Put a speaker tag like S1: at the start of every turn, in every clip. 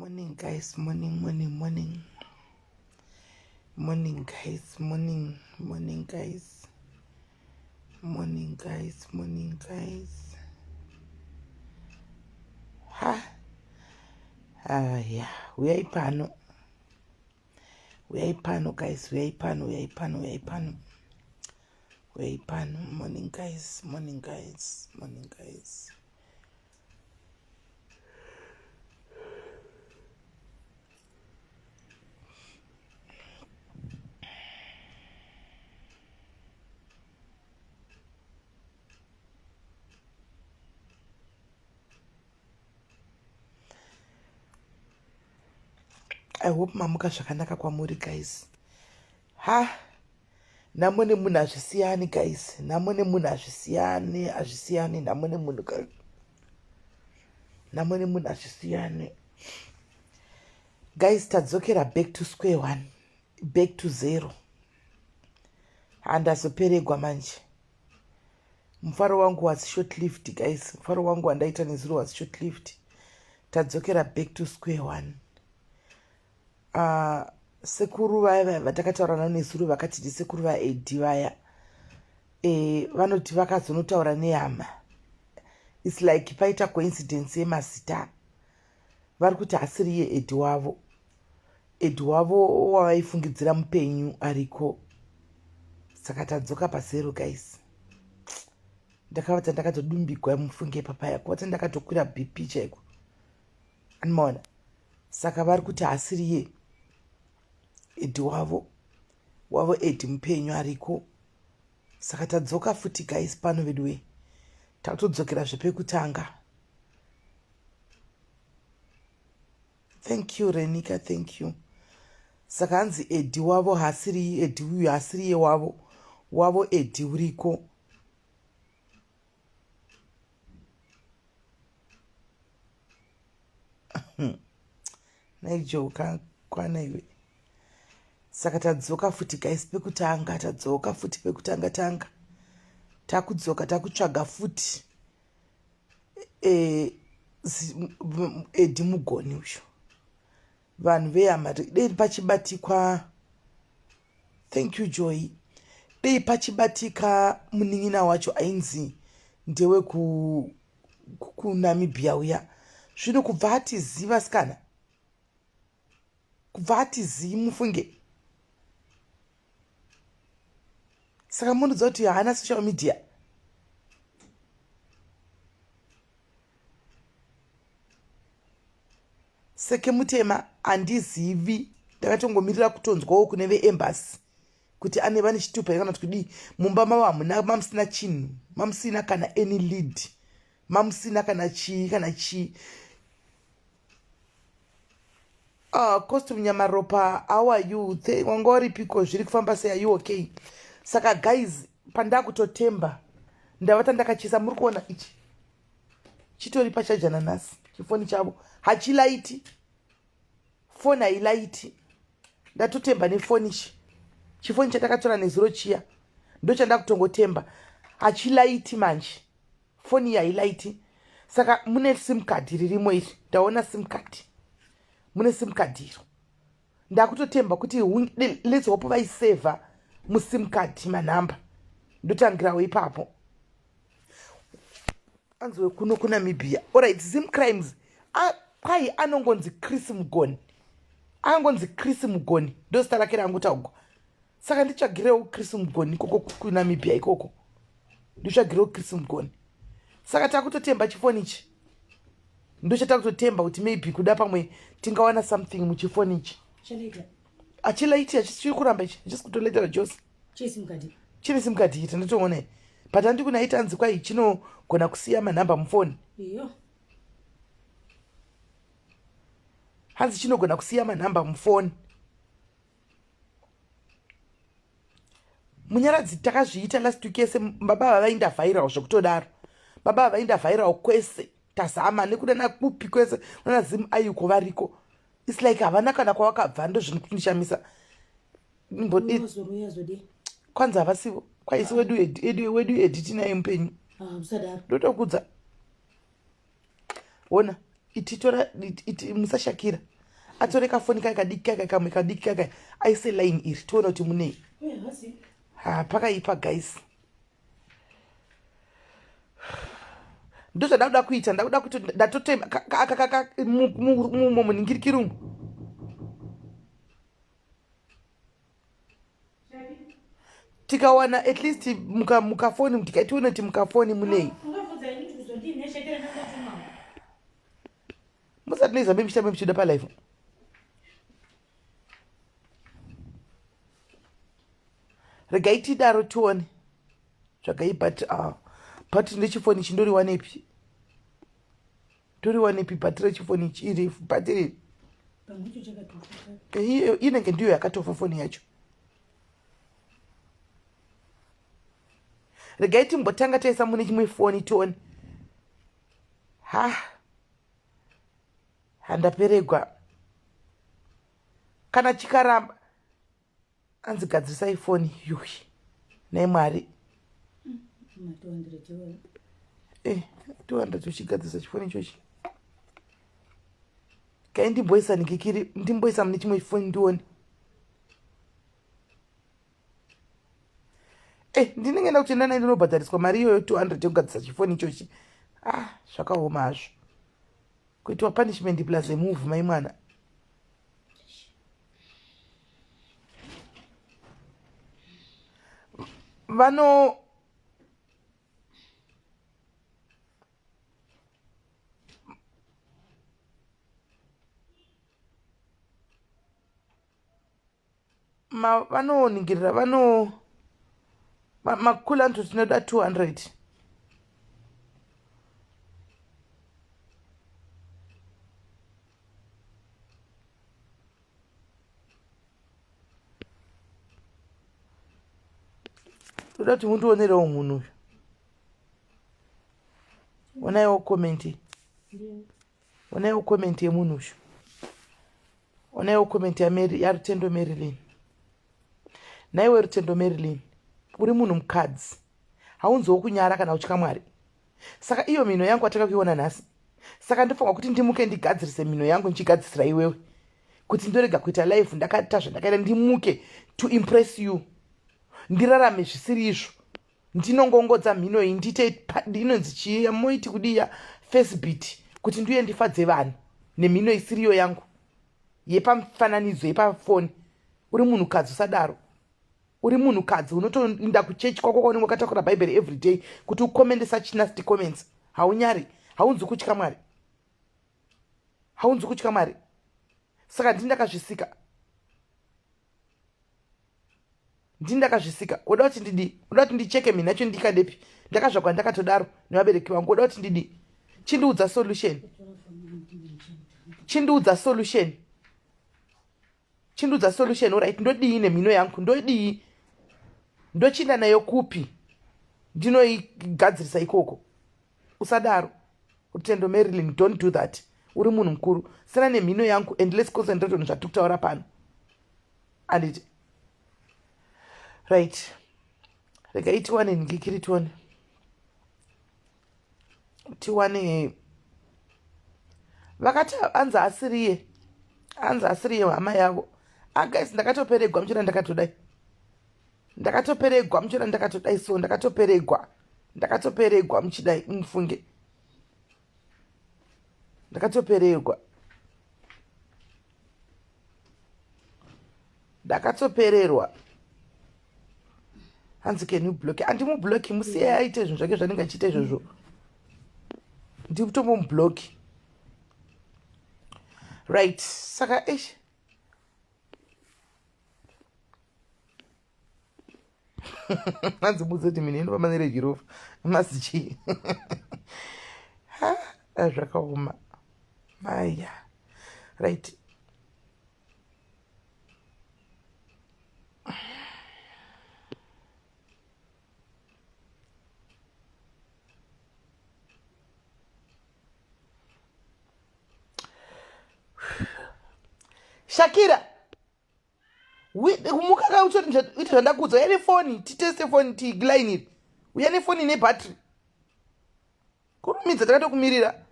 S1: Morning guys, morning guys, morning guys. Ha. Yeah, we are pano guys, we are pano. Morning guys. I hope mamuka zvakanaka kwamuri guys. Ha. Namone munhu hazvisiyani guys. Namone munhu hazvisiyani. Guys, tadzokera back to square one. Back to zero. Handazoperegwa manje. Mfaro wangu was short lived guys. Mfaro wangu wandaita nezuro was short lived. Tadzokera back to square one. Sekuru vaya vatakataurana nezuro vakati ndisekuru vaEdhi vaya. Vanoti vakazonotaura neHama. It's like paita coincidence yemazita. Vari kuti asiri yeEdhi wavo. Edhi wavo wavaifungidzira mupenyu ariko. Saka tadzoka pazero guys. Ndakavata ndakatodumbigwa mufunge papaya. Kuvata ndakatokwira BP chaiko. Anomaona. Saka vari kuti asiri yeEdhi wavo Edhi mupenyu ariko. Saka tadzoka futi guys pano vedwe. Takutodzokera zvepekutanga. Thank you Renika, thank you. Saka hanzi Edhi wavo hasiri Edhi uyu hasiri wavo Edhi uriko. Naijoka kwana iwe. Saka tadzoka futi guys pekutanga, tadzoka futi pekutanga. Takudzoka takutsvaga futi Edhi mugoni uyu. Vanhu veHama dei pachibatikwa. Thank you Joy. Dei pachibatika munin'ina wacho ainzi ndewe kuNamibia uya. Zvino kubva atiziva sikana. Kubva atizivi mufunge. Saka munhu zoti haana social media. Seke mutema handizivi. Ndakatongomirira kutonzwawo kune veembassy kuti ane vane chitupa kana kuti mumba mavo hamuna mamusina chinhu, mamusina kana any lead, mamusina kana chi. Costume Nyamaropa, how are you? Wanga uripiko zviri kufamba sei? Are you okay? Saka guys, pandakutotemba ndavata ndakachisa. Muri kuona ichi chitori pachaja nanhasi chifoni chavo hachilaiti. Foni hailaiti. Ndatotemba nefoni ichi. Chifoni chatakatora nezuro chiya ndo chandakutongotemba. Hachilaiti manje. Foni hailaiti. Saka mune sim card ririmo iri. Ndaona sim card. Mune sim card iro. Ndakutotemba kuti let's hope vaiseva musim card manhamba. Ndotangirawo ipapo. Anzwe kuno kuNamibia. Alright, Zim Crimes. Kwai anongonzi Chris Mugoni. Angonzi Chris Mugoni. Ndo zita rake rangotagwa. Saka ndichagirewo Chris Mugoni koko kuNamibia ikoko. Ndichagirewo Chris Mugoni. Saka takutotemba chifoni ichi. Ndo chatakutotemba kuti maybe kuda pamwe tingawana something muchifoni ichi. Achilaiti chiri kuramba ichi. Just kutoletera Jose. Chiri sim card ita ndatoona. But handikunaita anzi kwai chinogona kusiya manhamba mufoni. Iyo. Hanzi chinogona kusiya manhamba mufoni. Munyaradzi takazviita last week yese baba vainda viral zvokutodaro. Baba vainda viral kwese. Tazama nekuda nakupi kwese. Nana Zim ayuko variko. It's like havana kana kwavakabva ndo zvinokundishamisa. Kwanza havasivo. Kwaisi wedu Edhi tinaye mupenyu. Ndotokudza. Ona, iti musashakira. atore kafoni kake kadiki kake kamwe kadiki kake aise line iri tione kuti munei. Pakaipa guys. Ndozvandauda kuita, ndauda kuti ndatotema muningirikiri umu. Tikawana at least mukafoni tikaitiona kuti mukafoni munei. Musati nezambe mishtambe mchida palife. Regai tidaro tione. But ndechifoni chindori wanepi. Tori wanepi battery chifoni chiri battery. Inenge ndiyo yakatofa foni yacho. Regai timbotanga taisa mune chimwe foni tione. Handaperegwa. Kana chikaramba anzigadzirisa ifoni yuhi naimwari 200 uchigadzirisa chifoni ichochi. Kai ndimboisa nikikiri ndimboisa mune chimwe chifoni ndione. Ndinenge ndakuti ndana ndinobhadhariswa mari iyoyo 200 yekugadzirisa chifoni ichochi. Zvakaoma hazvo. Kuitwa punishment plus a move mai mwana. Vano vanoningirira makulanto tinoda 200. Toda kuti mundionerewo munhu uyu. Onaiwo komenti. Onaiwo komenti yemunhu uyu. Onaiwo komenti yarutendo Marilyn. Naiwe rutendo Marilyn. Uri munhu mukadzi. Haunzowo kunyara kana uchitya Mwari. Saka iyo mino yangu atakakuiona nhasi. Saka ndofunga kuti ndimuke ndigadzirise mino yangu ndichigadzisira iwewe. Kuti ndorega kuita live ndakaita zvandakaita ndimuke to impress you. Ndirarame zvisiri izvo. Ndinongongodza mhino iyi ndite inonzi chiya moiti kudiya facebit kuti ndiye ndifadze vanhu nemhino isiriyo yangu yepamufananidzo yepafoni. Uri munhukadzi usadaro. Uri munhukadzi unotoenda kuchechi kwako kwaunenge wakatakura bhaibheri everyday kuti ukomendesa chinasti comments. Haunyari. Haunzi kutya Mwari. Haunzi kutya Mwari. Saka ndindakazvisika. Ndindakazvisika. Uda kuti ndidi. Uda kuti ndicheke mina nacho ndikadepi. Ndakazvakwa ndakatodaro nevabereki vangu. Uda kuti ndidi. Chindiudza solution. Chindiudza solution. Chindiudza solution. Alright, ndodii nemhino yangu. Ndodii. Ndochinda nayo kupi. Ndinoigadzirisa ikoko. Usadaro. Rutendo Marilyn, don't do that. Uri munhu mukuru. Sina nemhino yangu and let's concentrate on zvatikutaura pano. Anditi. Right. Regai tiwane ngikiri tiwane. Tiwane. Vakati anza asiriye. Anza asiriye hama yavo. Guys, ndakatoperegwa mchira ndakatodai. Ndakatoperegwa mchira ndakatodai so ndakatoperegwa. Ndakatoperegwa mchidai mfunge. Ndakatoperegwa. Ndakatopererwa. Hanzi can you block? Andimublock musiye aite zvinhu zvake zvanenge achiita izvozvo. Ndikutomublock. Right. Saka hanzi muzoti mine ndofamba neregirofa. Masichi. Zvakaoma. Maya. Right. Shakira. Mukaka uchoti zvandakudza. Uyane foni. Titeste foni tigline iri. Uyane foni nebhatiri. Kurumidza takatokumirira.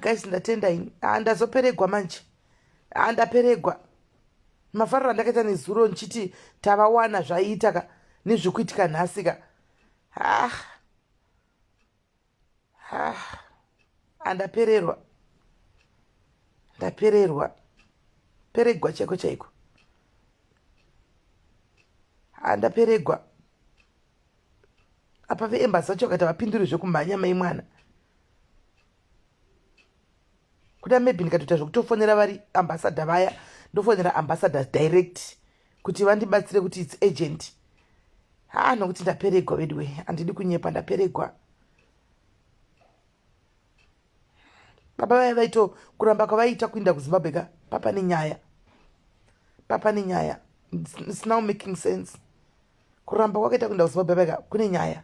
S1: guys, ndatenda ini. Ndazoperegwa manje. Ndaperegwa. Mafariro andakaita nezuro nchiti tavawana zvaiita nezvikuitika nhasi ka. Ndapererwa. Ndapererwa. Peregwa chaiko chaiko. Ndaperegwa. Apa veembassy vacho vakati havapinduri zvekumhanya mai mwana. Kuda maybe ndikatoita zvokutofonera vari ambassador vaya, ndofonera ambassadors direct kuti vandibatsire kuti its agent. Nokuti ndaperegwa wedwe, handidi kunyepa, ndaperegwa. Baba vaya vaito kuramba kwavaita kuinda kuZimbabwe ka, papa nenyaya. Papa nenyaya. It's now making sense. Kuramba kwakaita kuinda kuZimbabwe ka, kune nyaya.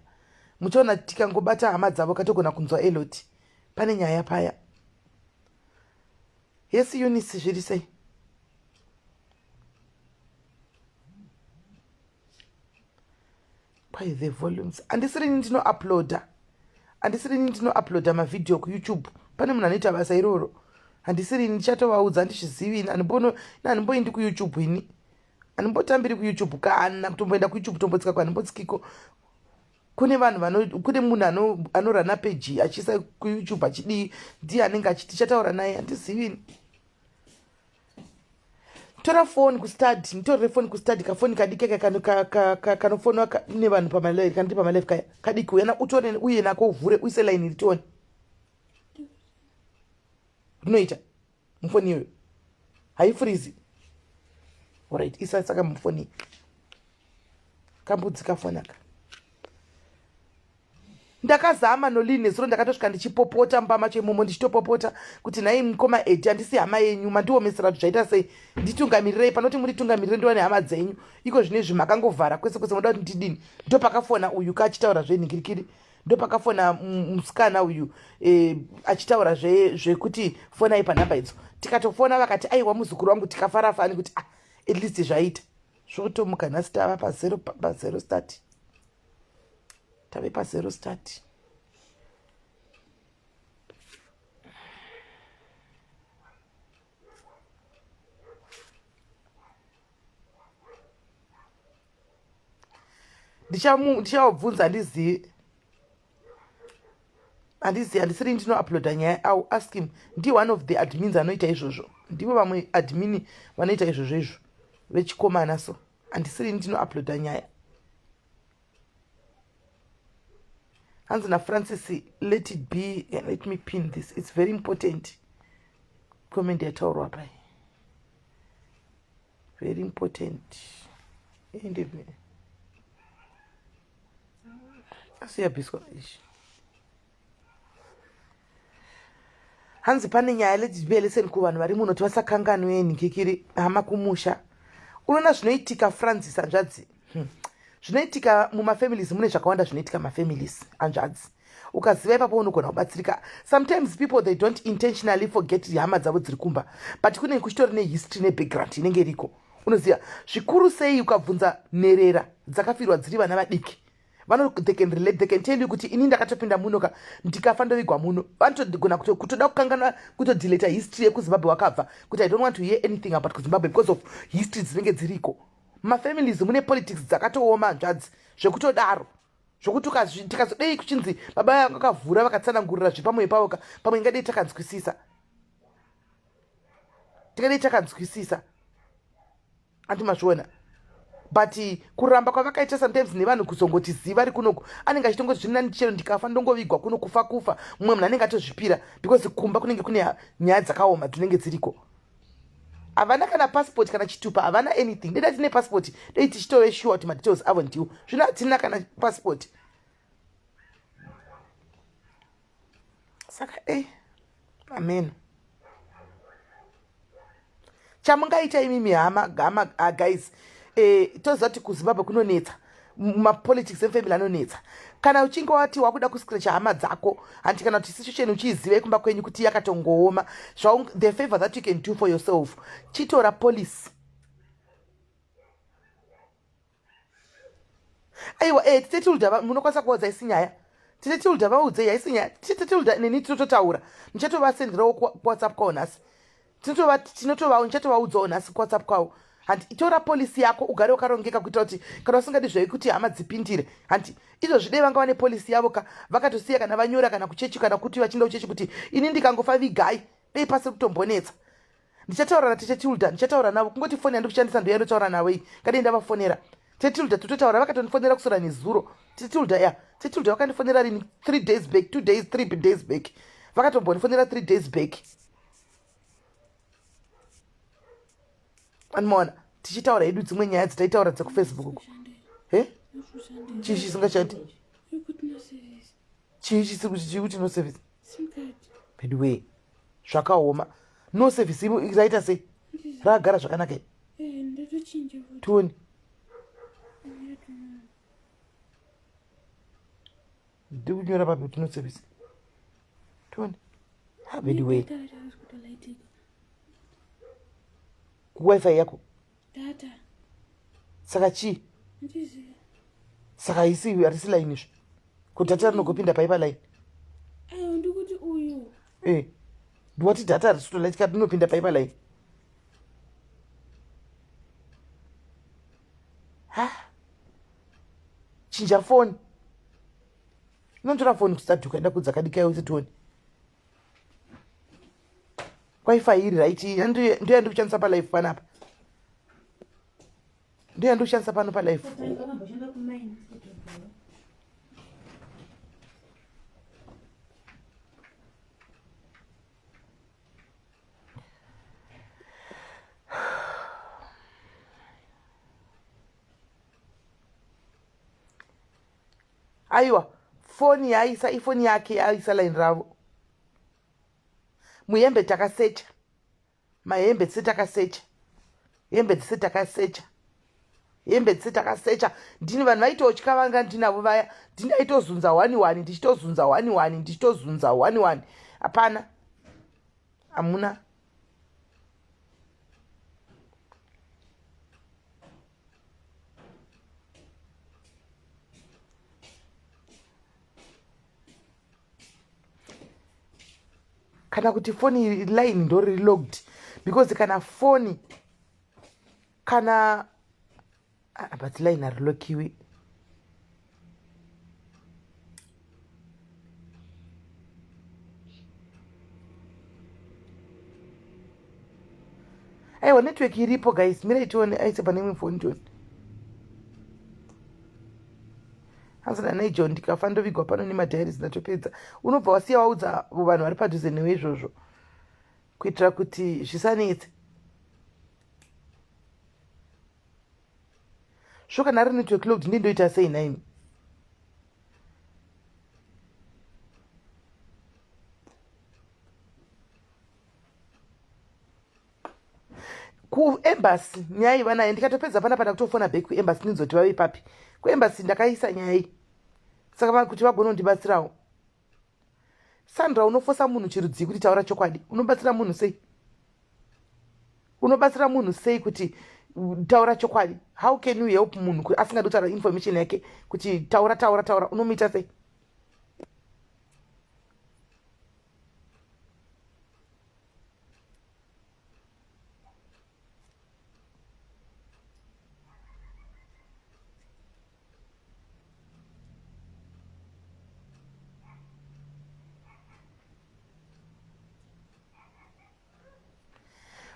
S1: Muchaona tikangobata hama dzavo katogona kunzwa Eloti. Pane nyaya paya. Yes, Eunice, zviri sei? By the volumes. Handisiri ndino-uploada. Handisiri ndino-uploada mavideo kuYouTube. Pane munhu anoita basa iroro. Handisiri ndichatovaudza handizvizivi. Handimboendi kuYouTube ini. Handimbotambiri kuYouTube kana kutomboenda kuYouTube tombotsika handimbodzikiko. Kune munhu anorana page achiisa kuYouTube achidi ndiye anenge achitaura naye handizivi. Tora phone kustudy, nitorere phone kustudy kafoni kadike kanofonwa nevanhu pamalive kanoti pamalive kaya kadiki uyana utore uye nako uvhure uise line ritone. Rinoita mufoni iyoyo haifurizi. Alright, isa saka mufoni kambudzi kafonaka. Ndakazama noline zuro ndakatosvika ndichipopota mbama chemomo ndichitopopota kuti nhai mukoma Edi handisi hama yenyu mandiomesera kuti zvaita sei nditungamirirei panoti muri tungamirire ndiwane hama dzenyu iko zvinezvi makangovhara kwese kwese moda kuti ndidini. Ndo pakafona uyu kaachitaura zvenhingirikiri, ndo pakafona musikana uyu achitaura zvekuti fonai panhamba idzo. Tikatofona vakati aiwa muzukuru wangu tikafarafani kuti at least zvaita zvotomuka nhasi tava pa0 start. Tave pa0 start. Ndichavabvunza handisiri ndino-uploada nyaya. I'll ask him. Ndiye one of the admins anoita izvozvo. Ndivo vamwe admini vanoita izvozvo izvo vechikomana, so handisiri ndino-uploada nyaya. Hanzi naFrancis, let it be, and let me pin this. It's very important. Comment yataurwa pai. Very important. Asiyabhiswa ishi. Hanzi pane nyaya let it be leseni kuvanhu vari muno kuti vasakanganwe nhingikiri hama kumusha. Unoona zvinoitika Francis hanzvadzi. Zvinoitika mumafamilies mune zvakawanda zvinoitika mafamilies hanzvadzi. Ukaziva ipapo unogona kubatsirika. Sometimes people they don't intentionally forget hama dzavo dziri kumba, but kune kuchitori nehistory nebackground inenge iriko. Unoziva zvikuru sei ukabvunza nherera dzakafirwa dziri vana vadiki. They can relate, they can tell you kuti ini ndakatopinda muno ka ndikafa ndovigwa muno. Vanotogona kutoda kukangana kutodeleta history yekuZimbabwe wakabva kuti I don't want to hear anything about kuZimbabwe because of history dzinenge dziriko. Mafamilies mune politics dzakatooma hanzvadzi zvekutodaro zvokuti tikazodei kuchinzi baba vangu vakavhura vakatsanangurira zvepamwe pavo pamwe ingadei takanzwisisa. Andi mazviona. But kuramba kwavakaita sometimes nevanhu kuzongoti ziva rikunoku anenge achitongoti zvinani chero ndikafa ndongovigwa kuno kufa mumwe munhu anenge atozvipira because kumba kunenge kune nyaya dzakaoma dzinenge dziriko. Havana kana passport kana chitupa, havana anything. Deda tine passport dei tichitove sure kuti madetails avo ndiwo. Zvino hatina kana passport. Saka amen. Chamungaita imimi hama guys, toziva kuti kuZimbabwe kunonetsa. Mapolitics emfamily anonetsa. Kana uchinge wati wakuda kuscratcha hama dzako, handi kana kuti situation uchiziva kumba kwenyu kuti yakatongooma, the favor that you can do for yourself, chitora police. Aiwa, tete munokwanisa kuodza isi nyaya. tichetilda vaudze yaisinya tichetilda neni tinototaura nichatovasenderawo kuwhatsapp kwavo nhasi nichatovaudzawo nhasi kuwhatsapp kwavo handi tora polisi yako ugare wakarongeka kuita kuti kana usingadi zvekuti hama dzipindire handi izvozvi dei vanga vane polisi yavo vakatosiya kana vanyora kana kuchechi kana kuti vachienda kuchechi kuti ini ndikangofa vigai dei pasiri kutombonetsa ndichataura natechetilda ndichataura navo kungoti foni yandikushandisa ndo yandotaura navo iyi kadei ndavafonera tetilda tototaura vakatonifonera kusora nezuro tetilda vakandifonera rini 3 days back 2 days 3 days back vakatombonifonera 3 days back anomaona tichitaura hedu dzimwe nyaya dzitaitaura dzekufacebook chii chisingashandi chii chikuti no service bedway zvakaoma no service raita sei ragara zvakanaka tioni ndikunyora papi kuti no service tioni bedway wifi yako
S2: data
S1: saka chii saka isi harisi line izvo kuti data rinogopinda paipa line
S2: ndikuti uyu
S1: ndiwati data harisi kutolaitika rinopinda paipa line chinja foni inontora foni kusadhuka enda kudzakadikayo titioni wifi iri raiti ndiyo yandikushandisa palife panapa ndiyo yandikushandisa pano palife aiwa foni yaisa ifoni yake yaisa line ravo muhembe takasecha mahembe dzise takasecha hembe dzise takasecha hembe dzise takasecha ndini vanhu vaitotya vanga ndinavo vaya ndinaitozunza 1 ndichitozunza 1 ndichitozunza 1 hapana hamuna kana kuti foni line ndori logged because kana foni kana but line arilokiwi aiwa network iripo guys mirai tione aise pane imwe foni tione hanzana nai john ndikafa ndovigwa pano nemadhairis ndatopedza unobva wasiya waudza vanhu vari padhuze newe izvozvo kuitira kuti zvisanetse svo kana ari network logged ndindoita sei naini kuembasi nyaya iva nayo ndikatopedza pana pada kutofona back kuembasi ndinzoti vave papi kuembasi ndakaisa nyaya iyi saka kuti vagona kundibatsirawo sandra unofosa munhu chirudzii kuti taura chokwadi unobatsira munhu sei unobatsira munhu sei kuti taura chokwadi how can you help munhu asingadi kutaura information yake kuti taura unomuita sei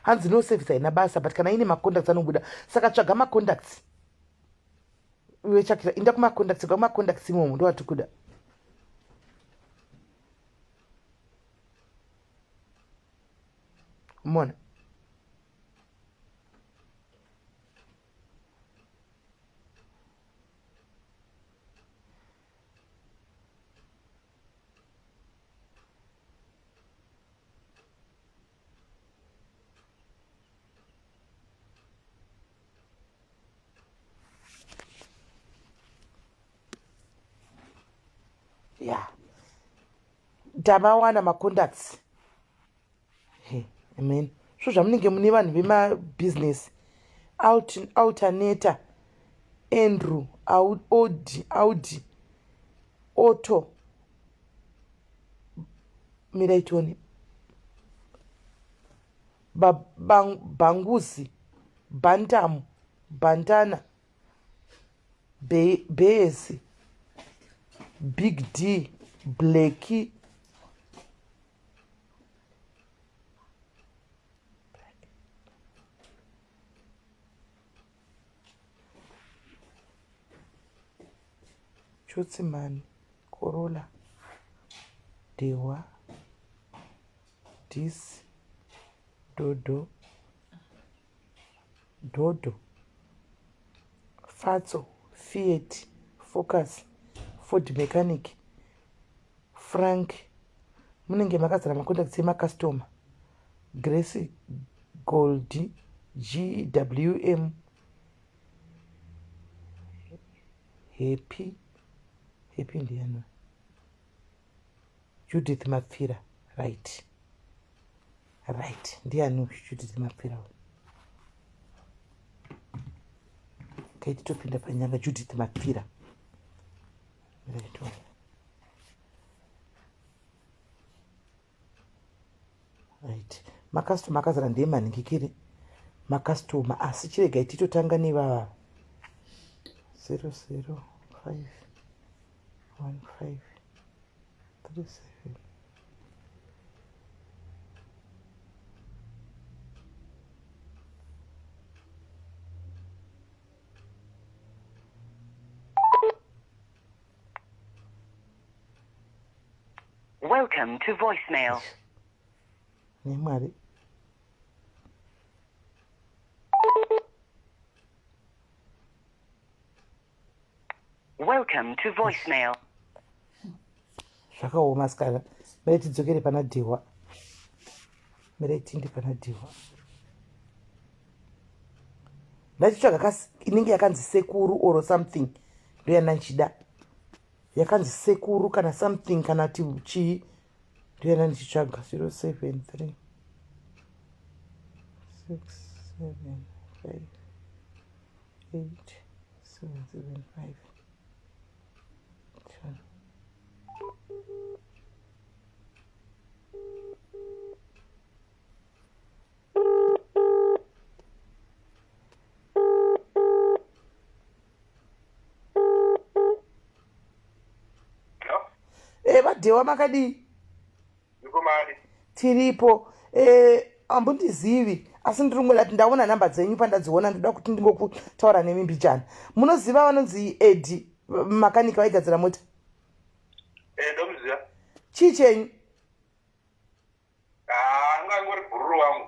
S1: hanzi no service haina basa but kana ine macontacts anobuda saka tsvaga macontacts iwe chakira inda kumacontacts imomo ndo watikuda umona yeah ndamawana macontacts amen svo zvamunenge mune vanhu vemabusiness alternator andrew audi auto miraitoni banguzi, bantamu, bandana, bezi, big D, blacky, Chutsimani, Corolla, Dewa, Dis, Dodo, Fatso, Fiat, Focus, Ford Mechanic, Frank, munenge makazara macontacts emakastoma, Grace Gold, GWM, Happy ndiani, Judith Mapfira, right, ndiani Judith Mapfira. Kaiti topinda panyanga Judith Mapfira. Right. Makastoma akazara ndiye maningikiri. Makastoma asi chirega ititotanga nevava 0051537.
S3: Welcome to voicemail.
S1: Nemwari.
S3: Welcome to voicemail.
S1: Zvakaoma sikana. Mere tidzokere pana Dhewa. Mere tindi pana Dhewa. Ndachitsvaga inenge yakanzi sekuru or something. Ndo yandanchida. Yakanzi sekuru kana something kana chii. Ndo yandanchitsvaga 073 675 8775. Vadhewa makadii? Tiripo. Ambundizivi asi ndiri kungoti ndaona nhamba dzenyu pandadziona ndoda kuti ndingokutaura nemi mbichana. Munoziva vanonzi Edi makanika vaigadzira mota?
S4: Ndomuziva.
S1: Chii chenyu?
S4: Angangori bhururu wangu.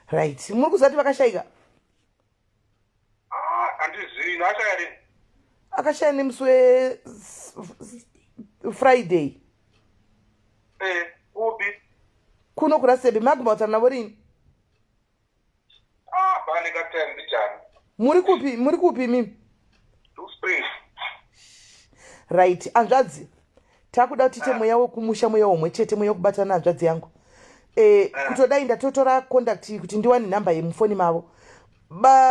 S1: Right. Muri kuziva kuti vakashayika?
S4: Handizivi. Akashaya rini?
S1: Akashaya nemusi Friday.
S4: Upi?
S1: Kuno kurasebe maguma kutaura navo rini?
S4: Pane katime mbichana.
S1: Muri kupi mimi?
S4: Spring.
S1: Right. Hanzvadzi. Takuda kuti tiite mweya wekumusha, mweya womwe chete, mweya wekubatana hanzvadzi yangu. Kutodai ndatotora contact kuti ndiwane nhamba yemufoni mavo.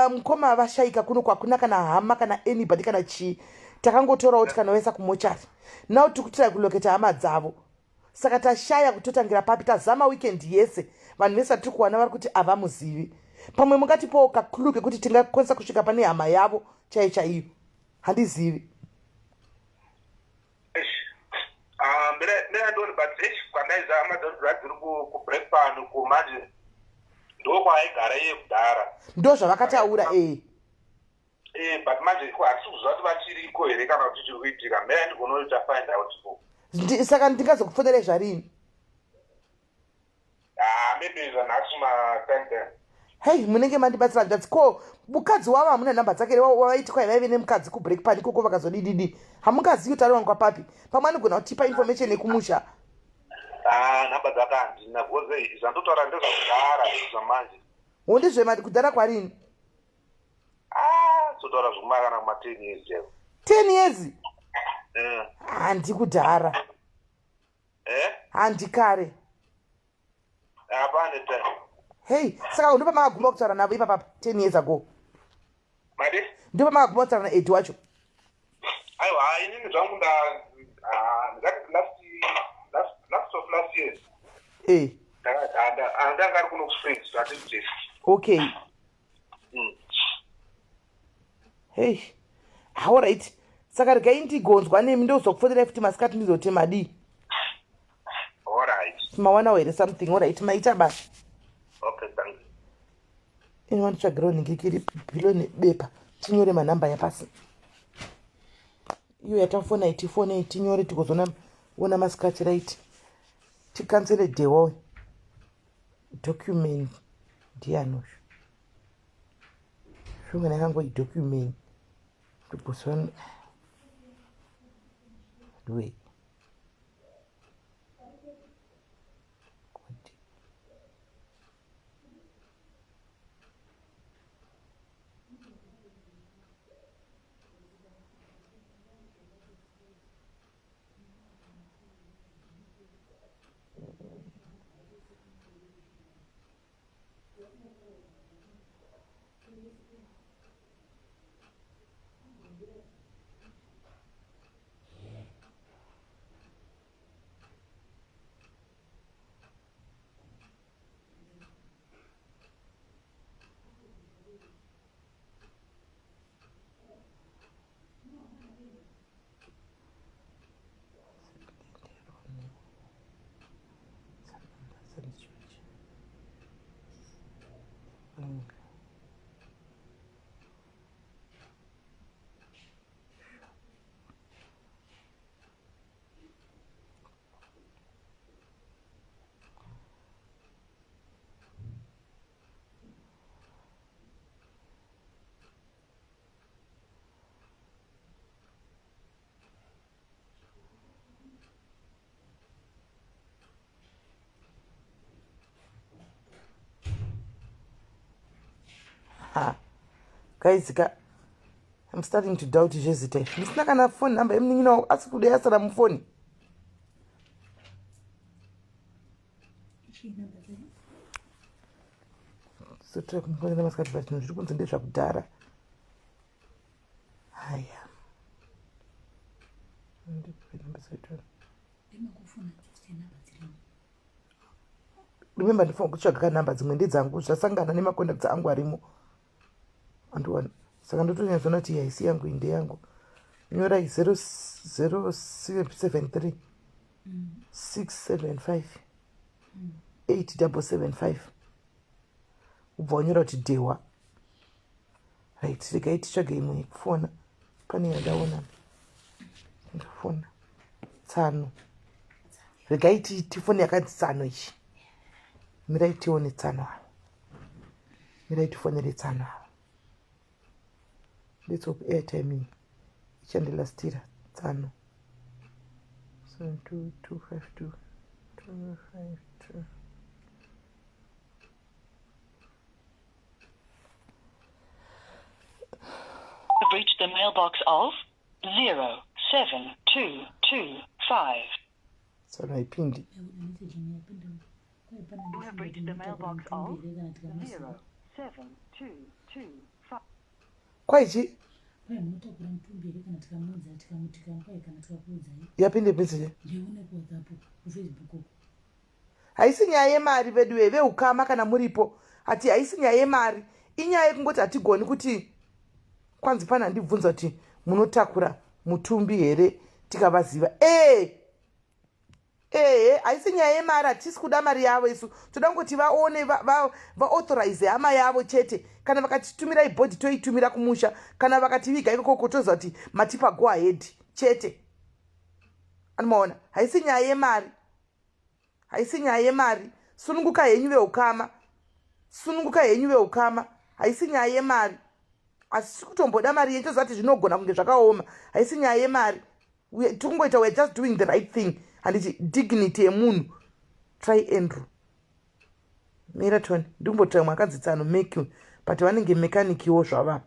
S1: Mukoma vashayika kuno kwakuna kana hama kana anybody kana chii. Takangotorawo kuti kana waisa kumochari. Now tikutira kuloketa hama dzavo. Saka tashaya kutotangira papi, tazama weekend yese. Vanhu vese vatiri kuwana vari kuti havamuzivi. Pamwe mungatipawo kakulu kekuti tingakwanisa kusvika pane hama yavo chaiyo. Handizivi.
S4: Mera ndoni but kwandaiza hama dziri kubreak pano kumanje ndokwaigara iye kudhara.
S1: Ndo zvavakataura
S4: but manje hatisi kuziva kuti vachiriko here kana kuti chiri kuitika. Mera ndigona kuti tafind out.
S1: Saka ndingazokufonere zvarini?
S4: Maybe zvanhasi ma-time then.
S1: Hei, munenge mandibatsira hanzvadzi. Ko mukadzi wavo hamuna nhamba dzake wavaiti kwai vaive nemukadzi kubreak pan ikoko vakazodididi. Hamungazivi kuti ari wanga papi. Pamwe anogona kutipa information yekumusha.
S4: Nhamba dzake handina because zvandotaura ndezvakudhara zvamanje.
S1: Ndizve kudhara kwarini?
S4: Sotaura zvokumakana kuma-10 years chaivo.
S1: 10 years? Handi kudhara. Handi kare.
S4: Hapana time.
S1: Hei, saka ndo pamakaguma kutaura navo ipapa 10 years ago.
S4: Madi?
S1: Ndo pamakaguma kutaura naEdi wacho.
S4: Aiwa, inini zvangu ndati last andanga ari kuno kusprings atitest.
S1: Okay. Hey. All right. Saka regai ndigonzwa nemi ndozokufonera futi masikati ndizotema dii.
S4: All right.
S1: Mawana here something. All right. Maita basi.
S4: Okay, thank you.
S1: Anyone tsvagirawo ningikiri below nebepa tinyore manhamba yapasi. Iyo yatafona itifone tinyore tikozona ona masikati right. Tikansele dewo document ndianosho. Shungana kango document. Tupusona. Wait. Guys, I'm starting to doubt his hesitation. It's not gonna phone number. You know, ask for the answer on phone. So talk about the mask but no to the shop data. Haya. Remember the phone kutsvaga number dzimwe ndedzangu zvasangana nemacontacts angu arimo. Andu saka ndotonyatsona kuti haisi yangu inde yangu. Nyora 0073 675 8775. Ubva wanyora kuti dewa. Right, regai titsvage imwe yekufona. Pane yandaona. Ndofona. Tsano. Regai tifone yakati tsano ichi. Mirai tione tsano. Mirai tifonere tsano. Let's hope airtime ichandelastira tsano. 72252 252.
S3: You've reached the mailbox of 07225.
S1: Tsano ipindi.
S3: You have reached the mailbox of 07225.
S1: Kwaichi? Yapinde message. Haisi nyaya yemari vedu veukama kana muripo. Ati haisi nyaya yemari. Inyaya yekungoti hatigoni kuti kwanzi pana ndibvunza kuti munotakura mutumbi here tikavaziva. Haisi nyaya yemari, hatisi kuda mari yavo isu. Toda kuti vaone vaauthorize hama yavo chete. Kana vakatitumirai bhodhi toitumira kumusha. Kana vakativiga ikoko toza kuti matipa go ahead chete. Anomaona, haisi nyaya yemari. Haisi nyaya yemari. Sununguka henyu veukama. Sununguka henyu veukama. Haisi nyaya yemari. Asi kutomboda mari yenyu tozati zvinogona kunge zvakaoma. Haisi nyaya yemari. Tikungoita we're just doing the right thing. And dignity yemunhu. Try Andrew. Marathon. Ndimbotaura mwakanzi tsano make you. But vanenge mechanic wo zvava.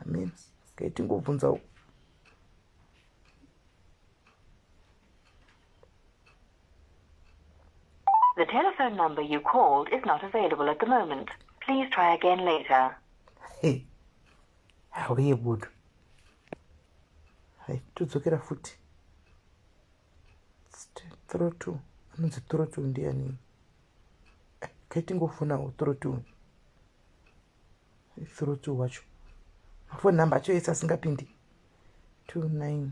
S1: Amen. Okay, tingobvunzawo.
S3: The telephone number you called is not available at the moment. Please try again later.
S1: Hey. Hauye budu. Hai, tudzokera futi. Throw to unonzi throtu ndiani kaitingofunawo throtu throtu wacho mafoni namba acho ese asingapindi 29738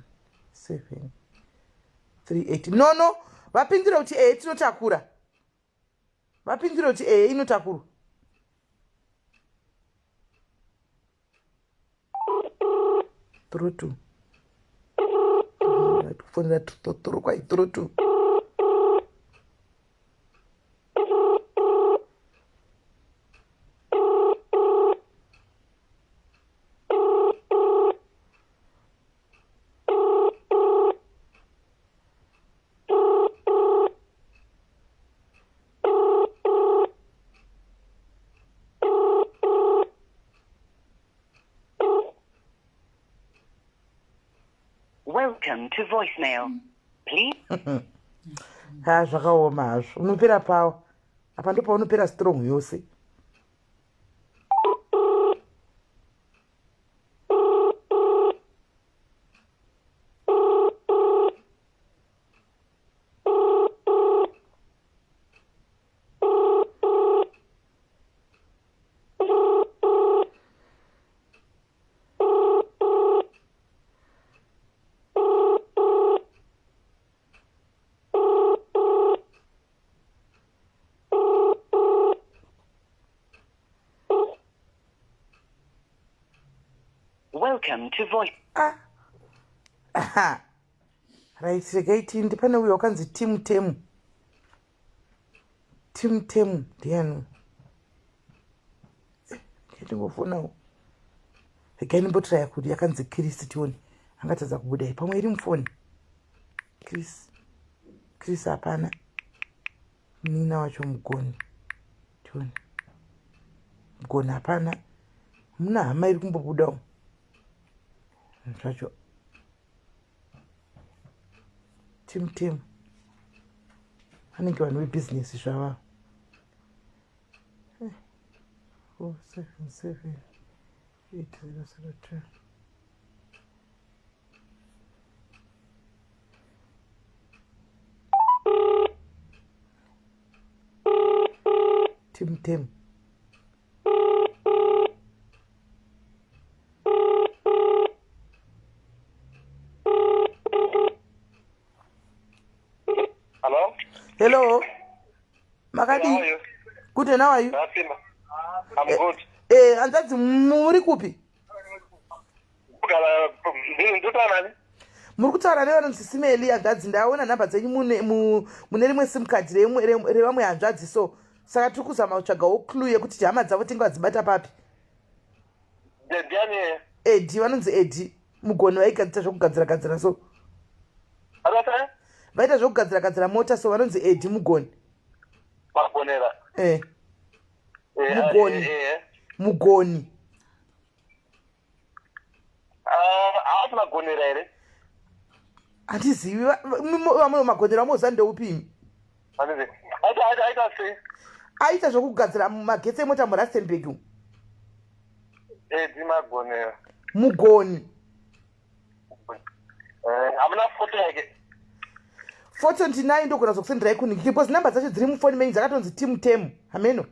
S1: no vapindire kuti tinotakura vapindire kuti inotakura throtu kufonera tutotoro kwai throtu
S3: Welcome to voicemail. Please.
S1: Zvakaoma hazvo unopera pawo apa ndo paunopera strong yose.
S3: Welcome to voice.
S1: Right, regaiti ndipane uyo wakanzi Tim Temu ndiani ndingofonawo regai nimbotiraya kuti yakanzi Chris tioni angatadza kubuda pamwe iri mufoni Chris hapana nina wacho mugoni tioni mugoni hapana muna hama iri kumbobudawo zvacho Tim anenge vanhu vebhizinesi zvava 4778002 Tim Hello. Makadi.
S4: How are you?
S1: Good, and how are you?
S4: I'm good.
S1: And that's muri kupi. Muri kutaura nevanonzi SIS MELLY agadzi ndaona nhamba dzenyu mune rimwe sim card revamwe hanzvadzi so saka tiri kuzama kutsvagawo clue yekuti hama dzavo tinge vadzibata papi.
S4: Ndiani?
S1: Edi vanonzi Edi mugoni vaigadzira zvokugadzira so.
S4: Akata?
S1: Vaita zvokugadzira mota so vanonzi Edi mugoni.
S4: Magonera.
S1: Mugoni.
S4: Haati magonera here?
S1: Handizivi vamwe magonera amoza ndeupimi.
S4: Aita sei?
S1: Aita zvokugadzira magetsi emota muRustenburg.
S4: Edi magonera.
S1: Mugoni.
S4: Hamuna foto yake?
S1: Foto ndinayo ndogona zokusendera ikuniki because namba dzacho dziri mufoni menyu dzakatonzi Tim Temu hameno.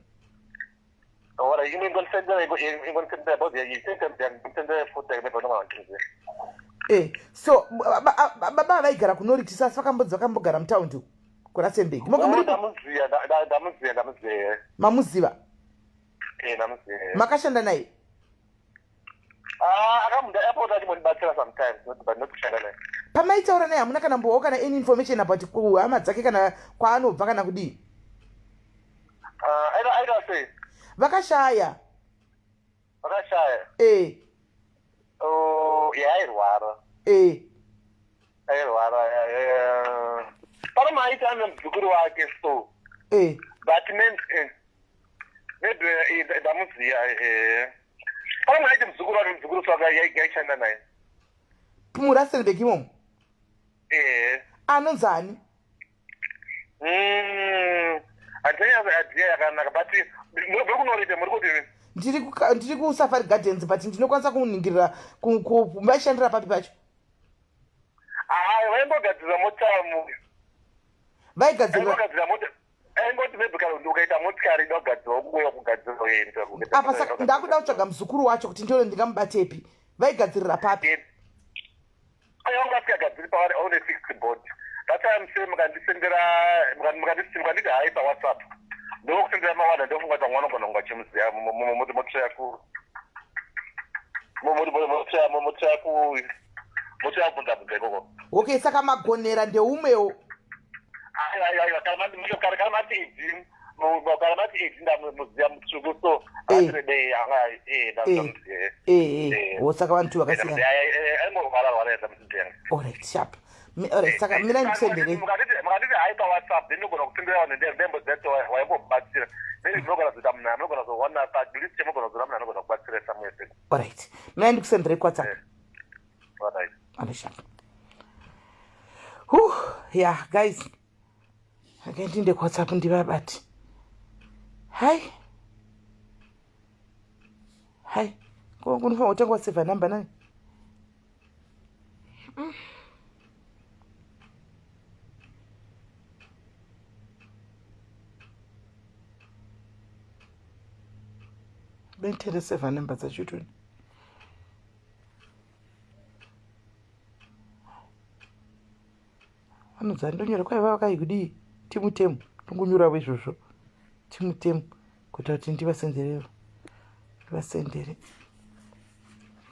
S4: Ora ingonsendera both you send foto yake noma
S1: so baba vaigara kunoriti sasa vakambogara mutaundi kuRustenburg.
S4: Ndamuziva.
S1: Mamuziva?
S4: Ndamuziva.
S1: Makashanda naye?
S4: Akamunda airport achimonibatsira sometimes but not kushanda naye.
S1: Pamaitaura naye hamuna kana mbowo kana any information about kuhama dzake kana kwaanobva kana kudii?
S4: Aita sei?
S1: Vakashaya.
S4: Airwara. Para maita ane mzukuru wake so. But maybe ndamuziva. Para maita mzukuru swaka yaishanda naye.
S1: muRustenburg imomo? Anonzani?
S4: Adhiya yakanaka but muri kunorite muri kuti
S1: ndiri kuSafari Gardens but ndinokwanisa kuningirira vaishandira papi pacho.
S4: Vaimbogadzira mota
S1: vaigadzirira
S4: aingoti maybe kana ukaita motikari inogadzirwa kuuya kugadzirwa
S1: apa saka ndakuda kutsvaga muzukuru wacho kuti ndione ndingamubatepi vaigadzirira papi
S4: ayanga asikagadziri pavari aune fixed board that's why I'm saying mukanditi hai pawhatsapp ndokusendera mawada ndofunga kuti mwana ugona kunga chimuziya moto yakubvunzabvunza ikoko.
S1: Okay, saka magonera ndeumwewo.
S4: Aiwa kana mati idzi ndamuziya mutsvuku so atirebe anga
S1: saka vantu vakasiyana.
S4: Aingorwara mutitenga.
S1: Alright, sharp. Alright, saka mina ndikusendere.
S4: Mukanditi hai pawhatsapp then ndogona kutendera ndembo dzeto waimbobatsira. Then ndinogona kuita muna ndinogona kuona at least ndinogona kuona muna ndinogona kubatsira somewhere.
S1: Alright. Mina ndikusendere WhatsApp.
S4: Alright.
S1: Understand. Yeah, guys. Akaendinde WhatsApp ndivabati. Hai. Kunofana utanga waseva number nani? Bentere seva number dzachutuni. Vanodza ndonyora kwai vavakayi kudii timutemu tongonyurawo izvozvo timutemu kuita kuti ndivasendere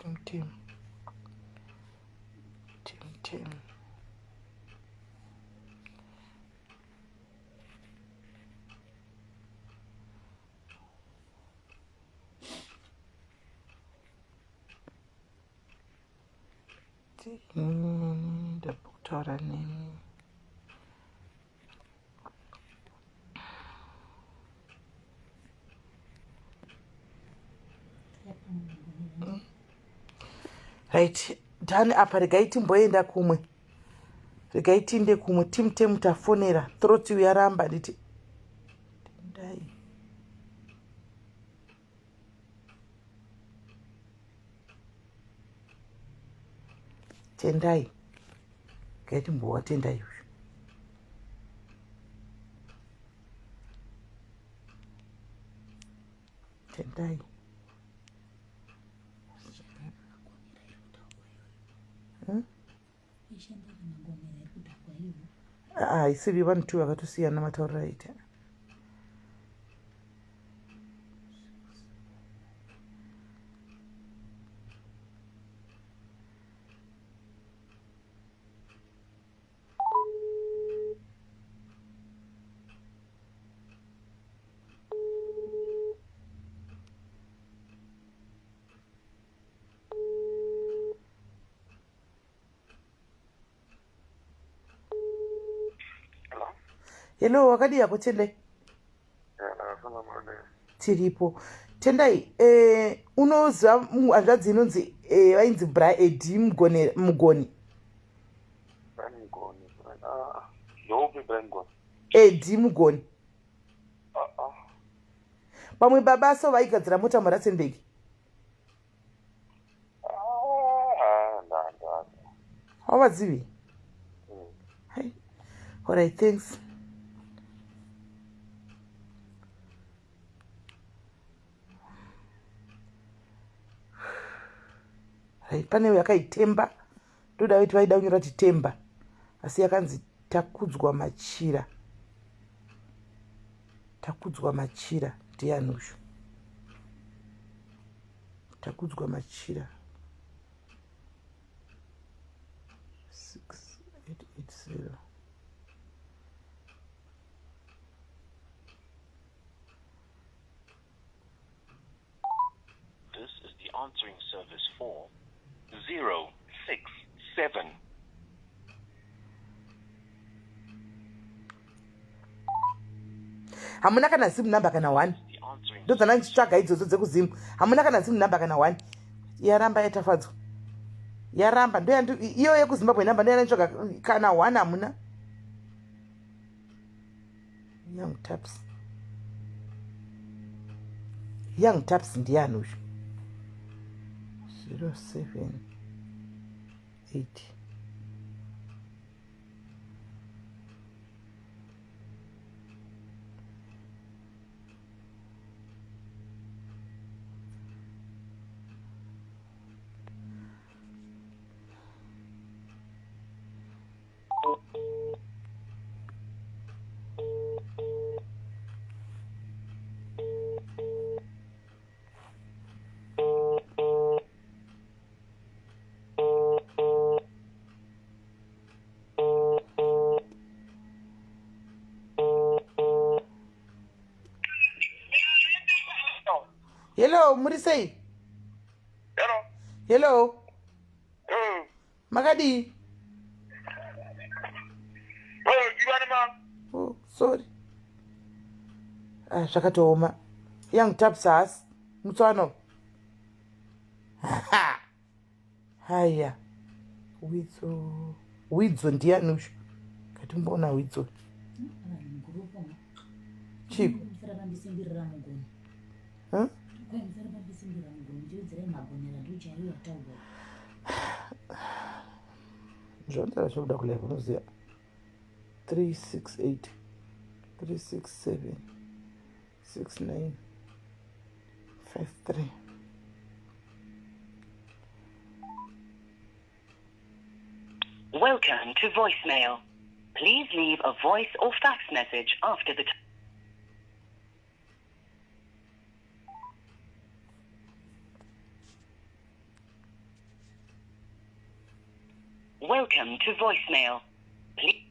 S1: timutemu ndakutaura nemi right dhani apa regai timboenda kumwe regai tiinde kumwe timutemu tafonera throat yaramba nditi tendai regai timbowa tendai uyu tendai isivi vanhu tu vakatosiyana matauriro aita hello wakadi yako tendai tiripo tendai unoziva hanzvadzi inonzi vainzi edi mugoni edi mugoni pamwe baba so vaigadzira mota muratsenbeki havadzivi alright thanks pane yakaitemba ndoda kuti vaida kunyora kuti temba asi yakanzi takudzwa machira ndianushu takudzwa machira 6880
S5: This is the answering service for 067.
S1: hamuna kana zimu namba kana 1 ndodzana ndichitsvaga idzodzo dzekuzimu hamuna kana zimu namba kana 1 yaramba yatafadzwa yaramba iyo yekuzimbabwe namba ndoyananditsvaga kana 1 hamuna young taps ndianuzvo 078 0 Hello, Murisei.
S4: Hello.
S1: Hello. Magadi. Oh, sorry. Zvakatooma. Young tapsas. Mutswano. Haya. Widzo ndiani usho? Katimbona widzo. Chico. Huh? Zvandara zvokuda kuleva unoziva 368 367 69 53.
S3: Welcome to voicemail. Please leave a voice or fax message after the Welcome to voicemail. Please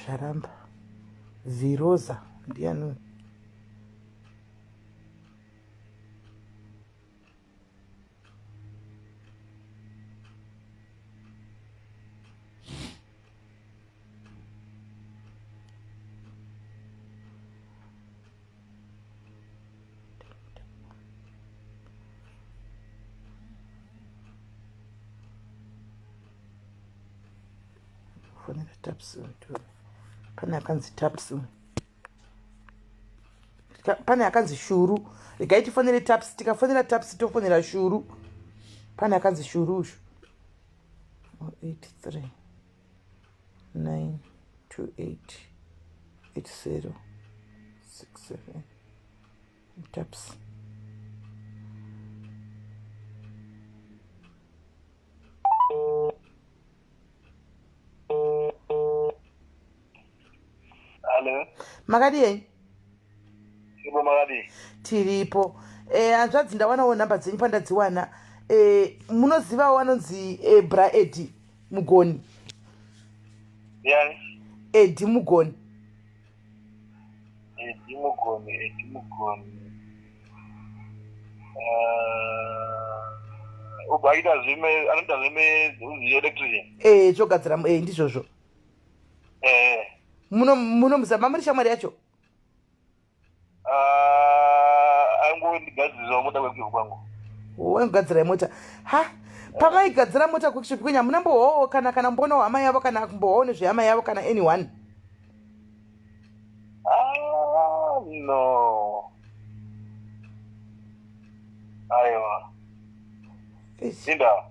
S1: Zvaramba. Ziroza ndiani? Fonera tapsoon tu. Pane akanzi tapsoon. Pane akanzi shuru. Regai tifonere taps. Tikafonera taps tofonera shuru. Pane akanzi shuru usho. 83 928 80 67 taps.
S4: Hello.
S1: Magadi yei?
S4: Ibo Magadi.
S1: Tiripo. Hanzvadzi ndawanawo nhamba dzenyu pandadziwana. Munoziva wanonzi Bra Edi Mugoni.
S4: Yes.
S1: Edi Mugoni.
S4: Edi Mugoni. Ubaita zvime, anoita zvime electrician.
S1: Chogadzira ndizvozvo. Munomuzama muri shamwari yacho?
S4: Angondigadzirira mota kwekuyo kwangu.
S1: Wangadzira mota. Ha, pamaigadzira mota kusvipi kwenya munambohowo kana mbono hama yavo kana kumbohowo nezvehama yavo kana anyone?
S4: No. Aiwa. Inda.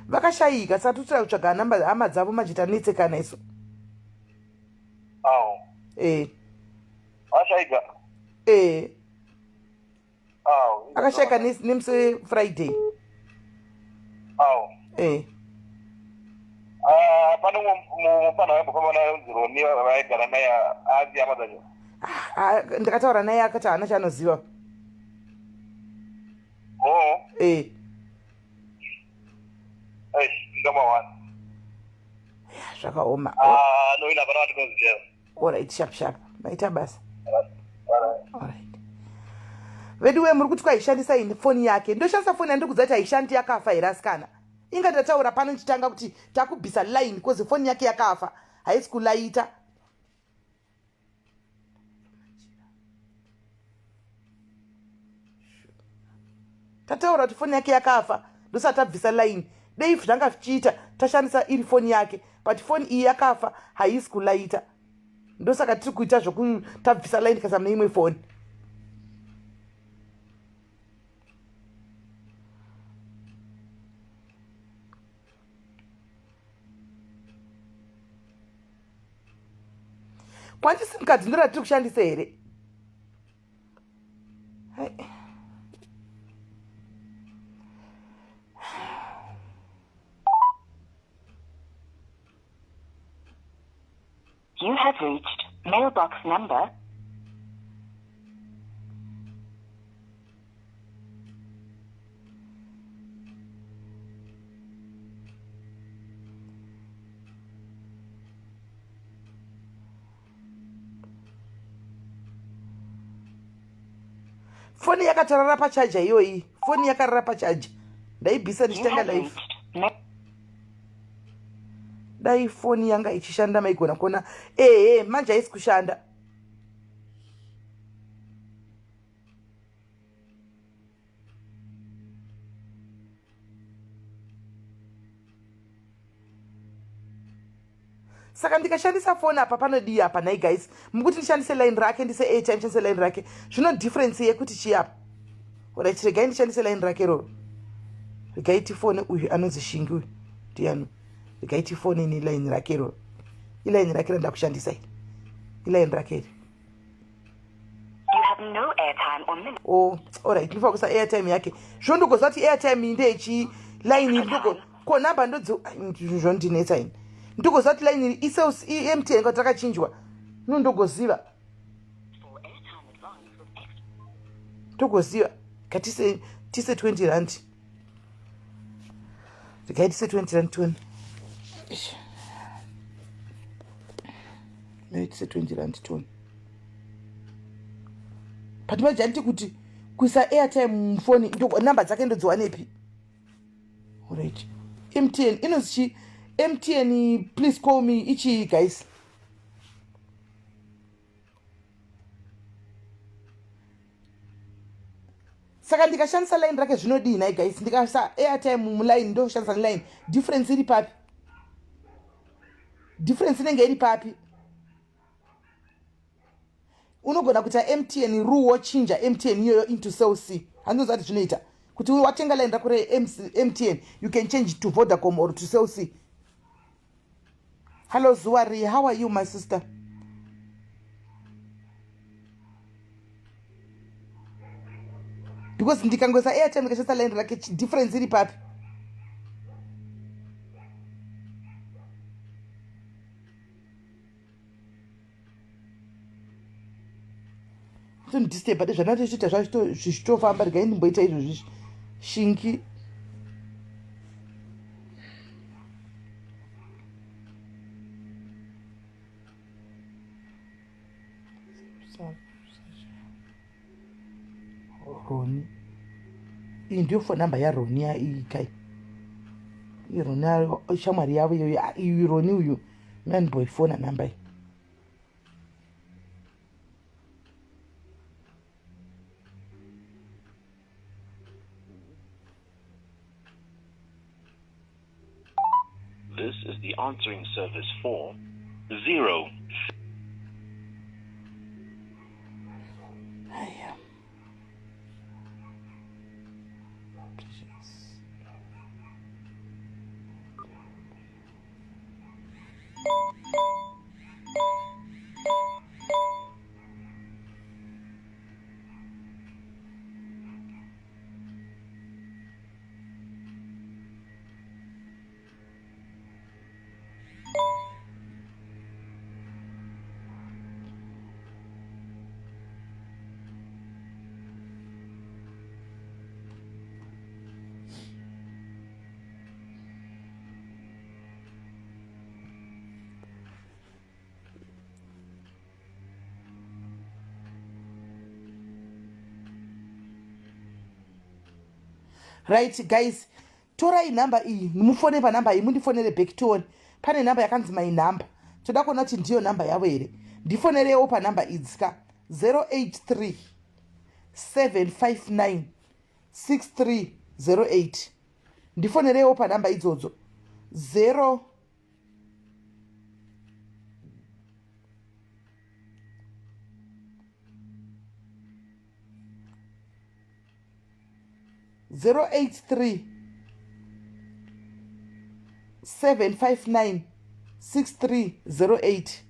S1: Vakashayika sati tutira kutsvaga hama dzavo majita netsekana iso.
S4: Ashayika.
S1: Akashayika nemusi Friday.
S4: Pane mupana waimbofamba naye unzironi vaigara naye azi hama dzacho.
S1: Ndakataura naye akati haana chaanoziva.
S4: Ndamawana.
S1: Zvakaoma.
S4: Noina pana vanoziva.
S1: Alright, sharp. Maita basa. Alright. Veduwe muri kuti kwaishandisa foni yake. Ndoshandisa foni yandikuudza kuti haishandi yakafa here asikana. Inga ndataura pano nchitanga kuti takubvisa line because foni yake yakafa. Haisi kulaita. Tataura kuti foni yake yakafa. Ndosati tabvisa line. Dei zvanga vichiita tashandisa iri foni yake. But foni iyi yakafa haisi kulaita. Ndosaka tiri kuita zvokuti tabvisa line tikazama neimwe foni. Kwanzi simukadzi ndiro ratiri kushandisa here?
S3: You have reached mailbox number
S1: Foni yakatarara pachaja iyoyi. Foni yakarara pachaja. Ndaibvisa ndichitanga live. Dai foni yanga ichishanda maigona kuona. Manje haisi kushanda. Saka ndikashandisa phone apa panodii apa nai guys. Mukuti ndishandise line rake ndise airtime ndishandise line rake. Zvino difference yekuti chiapa. Alright, regai ndishandise line rake ro. Regai phone uyu anonzi Shingi uyu. Ndiano. Regai phone ni line rake ro. Line rake ndakushandisa. Line rake.
S3: You have no airtime on minute.
S1: Oh, alright. Ndifa kusa airtime yake. Zvondo kozati airtime ndechi line ndoko ko number ndodzo zvondinetsa ini. Ndogozati line MTN kwa takachinjwa. Nondogoziva. Togoziva. Katise 20 rand. Tikaitise 20 rand 20. Meitise 20 rand 20. Patima janti kuti kuisa airtime mfoni ndoko number dzake ndodziwanepi. Alright. MTN inozichi MTN, please call me Ichi, guys. Saka ndikashandisa line rake zvinodii nai guys. Ndikasa airtime muline ndo shandisa line. Difference iri papi? Difference inenge iri papi? Unogona kuita MTN ruwo chinja MTN yoyo into Cell C. Handizati zvinoita. Kuti watenga line rako MTN, you can change it to Vodacom or to Cell C. Hello Zuari, how are you my sister? Because ndikangoisa airtime ndikashandisa line rake difference iri papi? Ndisturb ade zvana tichita zvichitofamba regai ndimboita izvozvi. Shingi. Roni. Iyi ndiyo phone number yaRoni iyi kai. Iyi Roni shamwari yavo iyo Roni uyu. Man boy phone number.
S5: This is the answering service for 0.
S1: Right guys, torai number iyi, mufone pa number iyi, mundifonere back tone. Pane number yakanzi my number. Toda kuona kuti ndiyo number yavo here. Ndifonerewo pa number idzika 083 759 6308. Ndifonerewo pa number idzodzo 0 083 759 6308.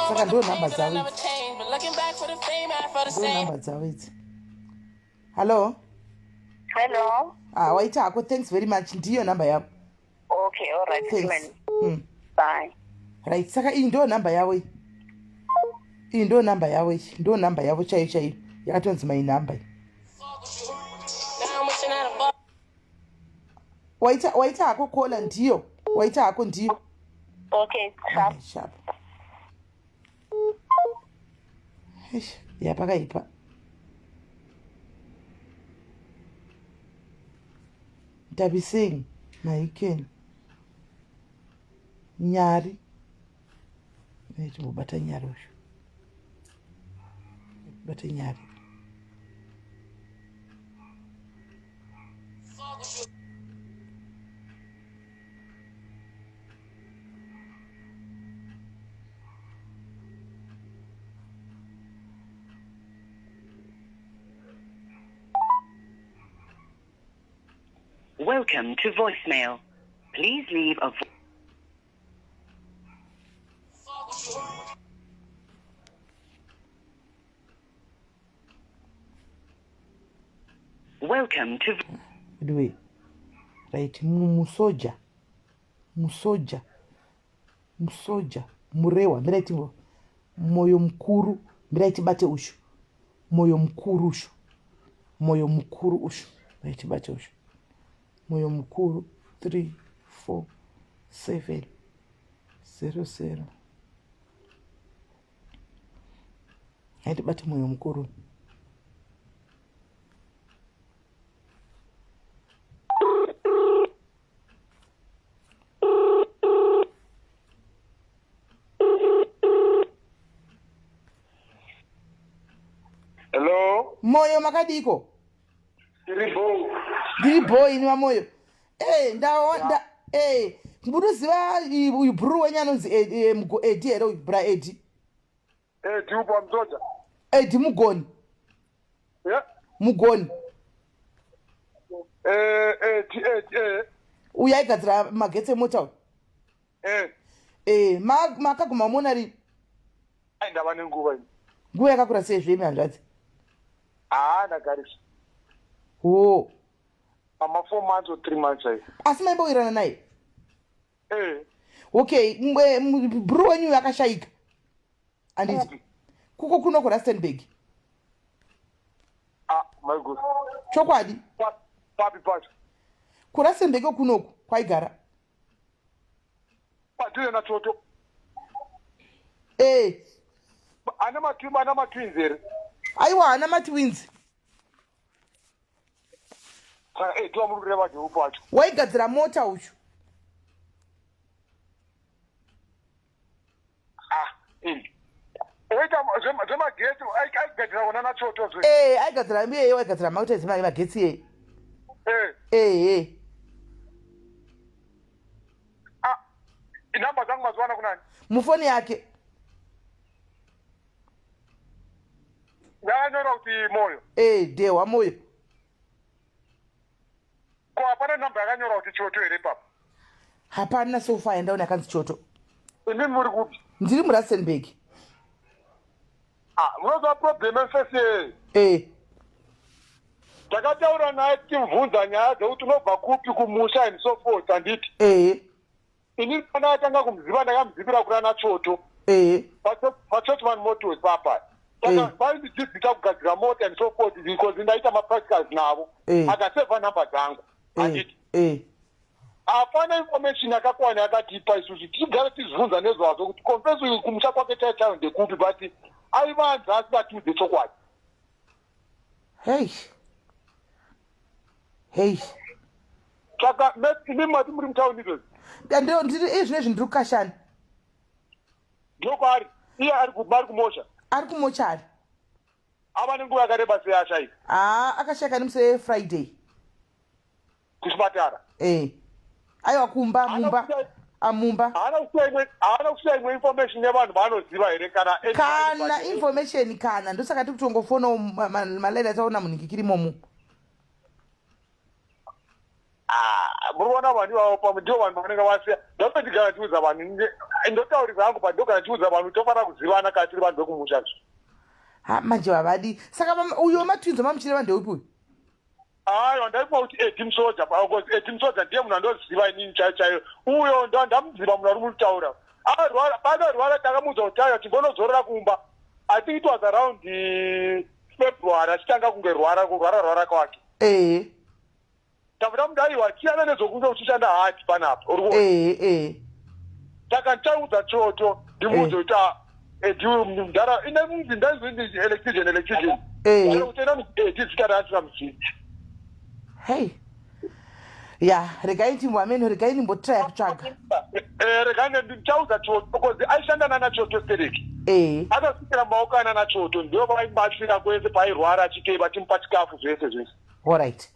S1: Saka ndo namba dzawo idzi. Hello.
S3: Hello.
S1: Waita hako, thanks very much. Ndiyo namba yavo.
S3: Okay, all right.
S1: Thanks.
S3: Bye.
S1: Right, saka iyi ndo namba yavo. Iyi ndo namba yavo. Ndo namba yavo chaiyo chaiyo. Yakatonzi my number. Waita hako kola ndiyo. Waita hako ndiyo.
S3: Okay, sharp.
S1: Sharp. Eish, yapakaipa. Dabising, Maiken. Nyari. Bata nyari. Bata nyari.
S3: Welcome to voicemail. Please leave a Welcome to
S1: Anyway, right, musoja, murewa, miraiti moyo mkuru, miraiti bate ushu, moyo mkuru ushu, miraiti bate ushu, moyo mkuru, 3, 4, 7, 0, 0, miraiti bate moyo mkuru.
S4: Hello?
S1: Moyo makadiko? Diribo inwa moyo. Mburuziva buru wenyanonzi Edi ero bra Edi.
S4: Edi upa mzoja?
S1: Edi mugoni.
S4: Yeah?
S1: Mugoni. Uyaigadzira magetsi emota. Makaguma mona ri.
S4: Ndava nenguva ini.
S1: Nguva yakakura sei zvemi hanzvadzi?
S4: Ndagarisa.
S1: Oh.
S4: Ama 4 months or 3 months aí.
S1: Asi maimboirana naye? Okay, buru wenyu yakashaika. Anditi. Kuko kuno kuRustenburg.
S4: My good.
S1: Chokwadi?
S4: Papi pacho.
S1: KuRustenburg kunoku kwaigara.
S4: Padhuze naToto. Ana matwins here.
S1: Aiwa, ana matwins.
S4: Tiwa murureva dhevupo wacho.
S1: Waigadzira mota uchu.
S4: Zvemagetsi aigadzira wona naToto zve.
S1: Aigadzira mbiye waigadzira mota dzemagetsi ye.
S4: Inamba dzangu mazuwana kunani?
S1: Mufoni yake.
S4: Yakanyora kuti moyo.
S1: Dewa moyo.
S4: Ko hapana namba yakanyora kuti Choto here papa?
S1: Hapana so far ndaona yakanzi Choto.
S4: Imi muri kupi?
S1: Ndiri muRustenburg.
S4: Munozwa problem efese. Takataura naye timubvunza nyaya dzekuti unobva kupi kumusha and so forth handiti. Ini kana atanga kumuziva ndakamuzivira kuna Choto. Pachochman Motors papa. Vaindidzidzisa kugadzira mota and so forth because ndaita mapracticals navo. Akaseva namba dzangu. Handiti. Hapana information yakakwana yakatipa isusu tigare tizivunza nezvazvo kuti confess kumusha kwake chaitayo ndekupi but aivanza asingatiudze chokwadi. Saka imi mati muri mutauni izvozvi?
S1: Ndiri zvinezvi ndiri kukashani.
S4: Ndokwaari? Iye ari kumosha?
S1: Ari kumosha ari.
S4: Ava nenguva yakareba sei ashaika?
S1: Akashaika nemusi Friday.
S4: Kuchipatara?
S1: Aiwa kumba mumba.
S4: Haana kusvika imwe information yevanhu vaanoziva here
S1: kana information kana ndosaka tiri kutongofonawo malaini ataona munhingikirimomo.
S4: Muri kuona vanhu ivavo pamwe ndivo vanhu vanenge vasiya. Ndopetigara tiudza vanhu ndotaurisa hangu pandogara tiudza vanhu tofanira kuzivana kana tiri vanhu vekumusha.
S1: Manje vavadi saka uyo matwinzo mamuchireva ndeupi uyu?
S4: Ndaipa kuti Edi Musoja because Edi Musoja ndiye munhu andoziva inini chaiyo. Uyo ndamuziva munhu ari mutaura. Pakarwara takamuudza kuti aya timbonozorora kumba. I think it was around February achitanga kunge rwara kwake. Tafuta mudaiwa chiyana nezvokunge uchishanda hati panapa. saka ndichaudza choto ndimuudze kuti mundara ine munzi ndanzi electrician utenda ndizita ranzi ramudzidzi.
S1: Hey, ya regai timu ameno regai nimbotraya kutsvaga
S4: regai ndichaudza choto because aishandana nachoto stereki akasikira maoko ana nachoto ndivo vaibatsira kwese pairwara achitei vachimupa chikafu zvese.
S1: Alright,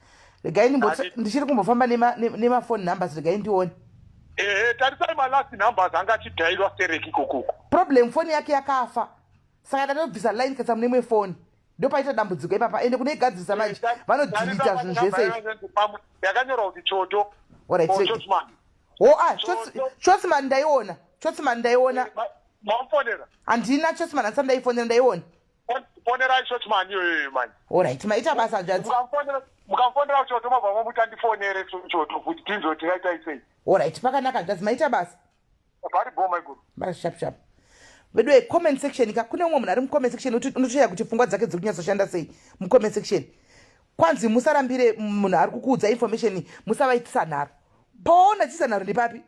S1: regai ndichiri kumbofamba nemafoni numbers regai ndione.
S4: Tarisai malast numbers anga achidhairwa stereki ikokoko.
S1: Problem phone yake yakafa saka ndatobvisa line kasa mune phone ndopaita dambudziko ipapa ende kune igadzirisa manje vanodhilita zvinhu zvese
S4: yakanyorwa kuti choto.
S1: Chotsman ndaiona
S4: mamufonera
S1: handina Chotsman handisati ndaifonera ndaiona
S4: fonerai Chotsman iyoyo manje.
S1: Alright, maita basa nzvanzi
S4: mukamfonera choto mabva momutandifonere choto kuti tinzoti raita sei.
S1: Alright, pakanaka nzvanzi maita basa
S4: pari boma iguru
S1: bari sharp vedwe comment section kune umwe munhu ari mucomment section unotoshaya kuti pfungwa dzake dziri kunyatsoshanda sei mucomment section. Kwanzi musarambire munhu ari kukuudza information musavaitisa nharo. Paona chisa nharo ndepapi?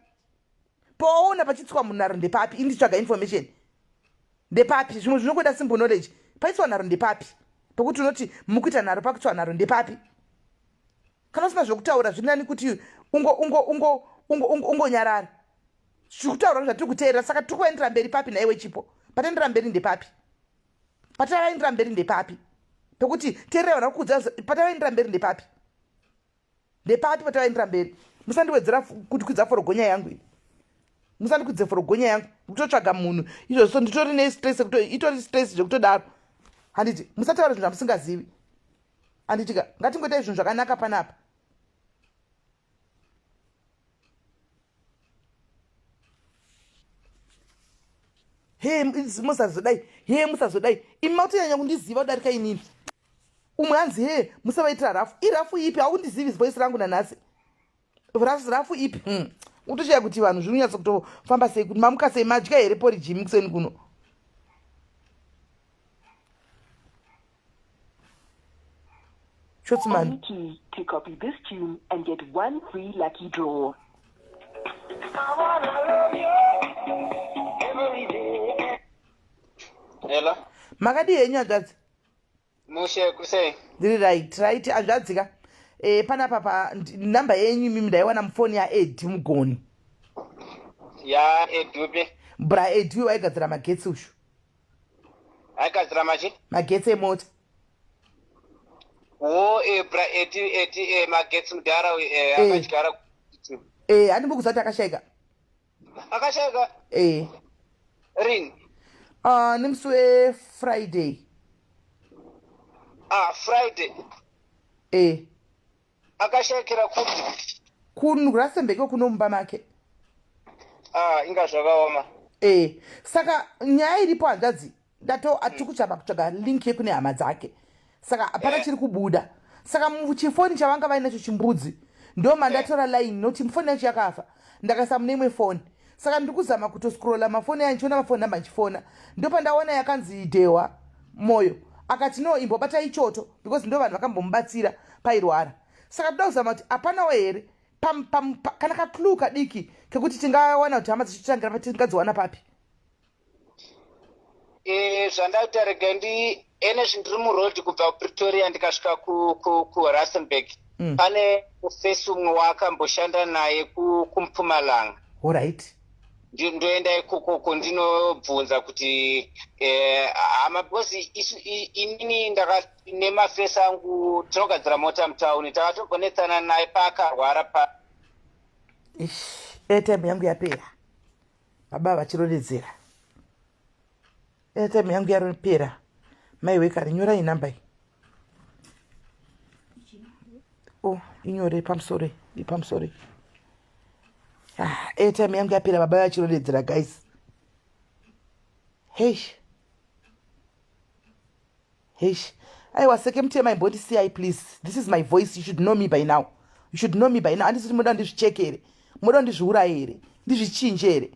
S1: Paona pachitswa munhu nharo ndepapi? Inditsvaga information ndepapi? Zvimwe zvinokuita simple knowledge. Paitswa nharo ndepapi? Pekuti unoti mukuita nharo pakutswa nharo ndepapi? Kana usina zvokutaura zvinani kuti ungonyarara. Zvokutaura zvatiri kuteerera saka tiri kuendera mberi papi naiwe chipo? Patendera mberi ndepapi? Patavaendera mberi ndepapi? Pekuti teerera vanhu vakudza patavaendera mberi ndepapi? Ndepapi patavaendera mberi? Musandiwedzera kuti kwidza forogonya yangu iyi. Musandikudze forogonya yangu kutotsvaga munhu izvozvo nditori nestress itori stress zvekutodaro. Handiti musataura zvinhu zvamusingazivi. Handitika ngatingoitai zvinhu zvakanaka panapa. Musazodai imi mautonyanya kundiziva kudarika inini. Umwe anzi musavaitira rafu. Irafu ipi? Haundizivi voice rangu nanhasi. Rafu ipi? Utoshaya kuti vanhu zviri kunyatsa kutofamba sei kuti mamuka sei madya here poriji mikuseni kuno. Chotsman.
S3: To copy this tune and get 1 free lucky draw.
S6: Hello.
S1: Makadi henyu hanzvadzi?
S6: Mushe kusei.
S1: Ndiri right hanzvadzika. Panapa pa namba yenyu mimi ndaiwana mufoni yaEd mugoni.
S6: Ya Edupe.
S1: Bra Edu aigadzira magetsi ushu.
S6: Aigadzira machi?
S1: Magetsi emota.
S6: Bra Edi magetsi mudhara akadyara.
S1: Handimbokuziva kuti akashayika.
S6: Akashayika? Rini?
S1: Nemusi weFriday.
S6: Friday. Akashayikira kuti?
S1: Kurasembeke kuno mumba make.
S6: Inga zvakaoma.
S1: Saka nyaya iripo hanzvadzi atiri kuchapa kutsvaga link yekune hama dzake. Saka hapana chiri kubuda. Saka muchifoni chavanga vainacho chimbudzi ndo mandatora line noti mufoni yacho yakafa. Ndakaisa mune imwe foni. Saka ndikuzama kutoscrolla mafoni yangu chiona mafoni namba nchifona. Ndo pandaona yakanzi Dewa Moyo. Akati no imbobata ichoto because ndo vanhu vakambomubatsira pairwara. Saka toda kuzama kuti hapanawo here kana kaklu kadiki kekuti tingawana kuti hama dzichitangira patingadziwana papi.
S6: Zvandaita rega ene zvindiri muroad kubva Pretoria ndikasvika kuRustenburg. Pane mufesi umwe wakamboshanda naye kuMpumalanga.
S1: Alright.
S6: Ndoenda ikoko ndinobvunza kuti hama because inini nemafesi angu tinogadzira mota mutauni takatogonetsana naye paakarwara
S1: airtime yangu yapera. Baba vachirondedzera. Airtime yangu yapera. Maiwe kare nyorai namba iyi. Inyore pamusoro. Airtime yangu yapera baba vachirondedzera guys. Hey. Aiwa seke mutema imbondisiyai please. This is my voice. You should know me by now. Handisiti muda ndizvicheke here. Muda ndizviuraye here. Ndizvichinje here.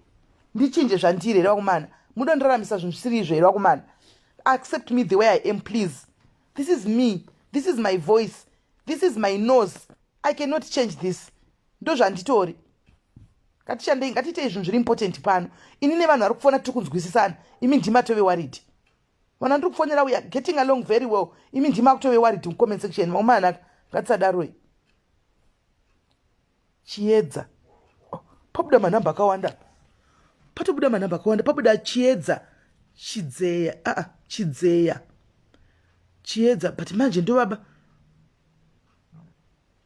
S1: Ndichinje zvandiri here wakumana. Muda ndiraramisa zvinhu zvisiri izvo here wakumana. Accept me the way I am please. This is me. This is my voice. This is my nose. I cannot change this. Ndo zvanditori. ngatishandei ngatiite izvinhu zviri important pano. Ini nevanhu vari kufona tiri kunzwisisana, imi ndima tove worried. Vanhu ndiri kufonera we are getting along very well, imi ndima kutove worried mucomment section. Mamanaka ngatisadaroi. Chiedza. Pabuda manhamba akawanda. Patobuda manhamba akawanda. Pabuda chiedza. Chidzeya. Chidzeya. Chiedza. But manje ndo baba.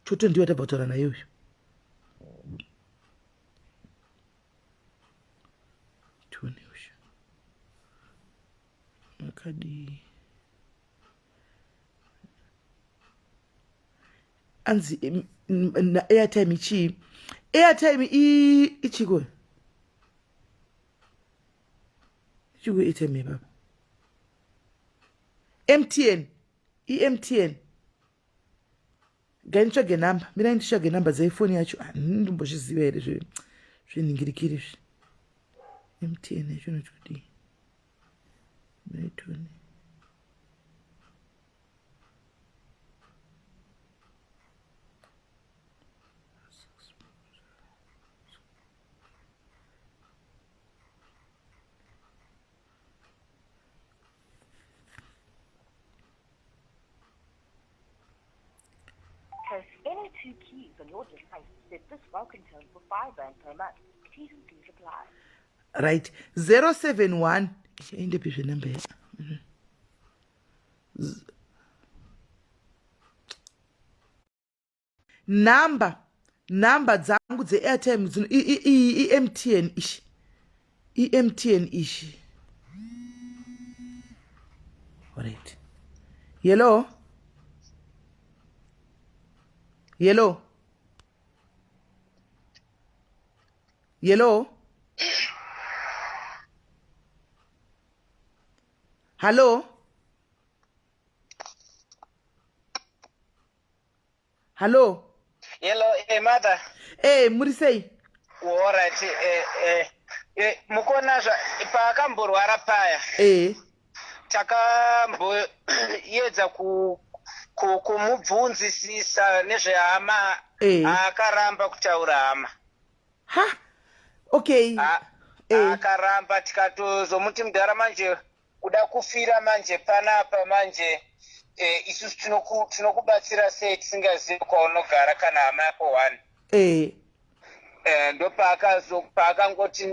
S1: Choto ndiyo tabautora naye uyu. Tuone uyu. Makadi. Anzi na airtime ichi. Airtime ichiko. Ichiko airtime baba. MTN. MTN. Ganitsvage namba. Mira nditsvage namba dzeifoni yacho. Ndinombozviziva here zviningirikiri izvi. MTN yacho noti. Maitoni.
S3: Press any two keys on your device to set this welcome tone for £5 per month. Please apply.
S1: Right. 071. Inde pishe namba ya. Namba dzangu dze airtime dzino MTN ishi. MTN ishi. Alright. Hello. Hello. Hello. Hello. Hello.
S6: Hello, mother.
S1: Murisei.
S6: Alright, mukonazva paakamborwara paya. Takamboedza kumubvunzisisa nezvehama, akaramba kutaura hama.
S1: Okay.
S6: Akaramba tikatozomuti mudhara manje kuda kufira manje panapa manje isusu tinokubatsira sei tisingazivi kwaunogara kana hama yako 1. Ndo paakangoti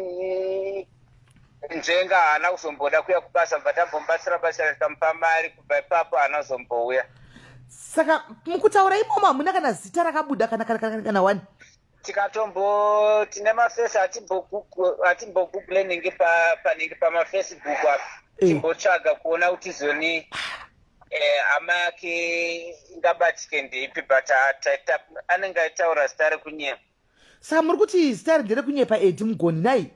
S6: nzvenga haana kuzomboda kuya kubasa bva tambombatsira basa rikamupa mari kubva ipapo haana kuzombouya.
S1: Saka mukutaura imomo hamuna kana zita rakabuda kana 1.
S6: Tikatombo tine mafesi atimbogoogle ningi pamafacebook apa timbotsvaga kuona kuti zoni hama yake ingabatike ndeipi but anenge aitaura zita rekunyepa.
S1: Saka muri kuti zita ndere kunyepa Edi Mugoni nai?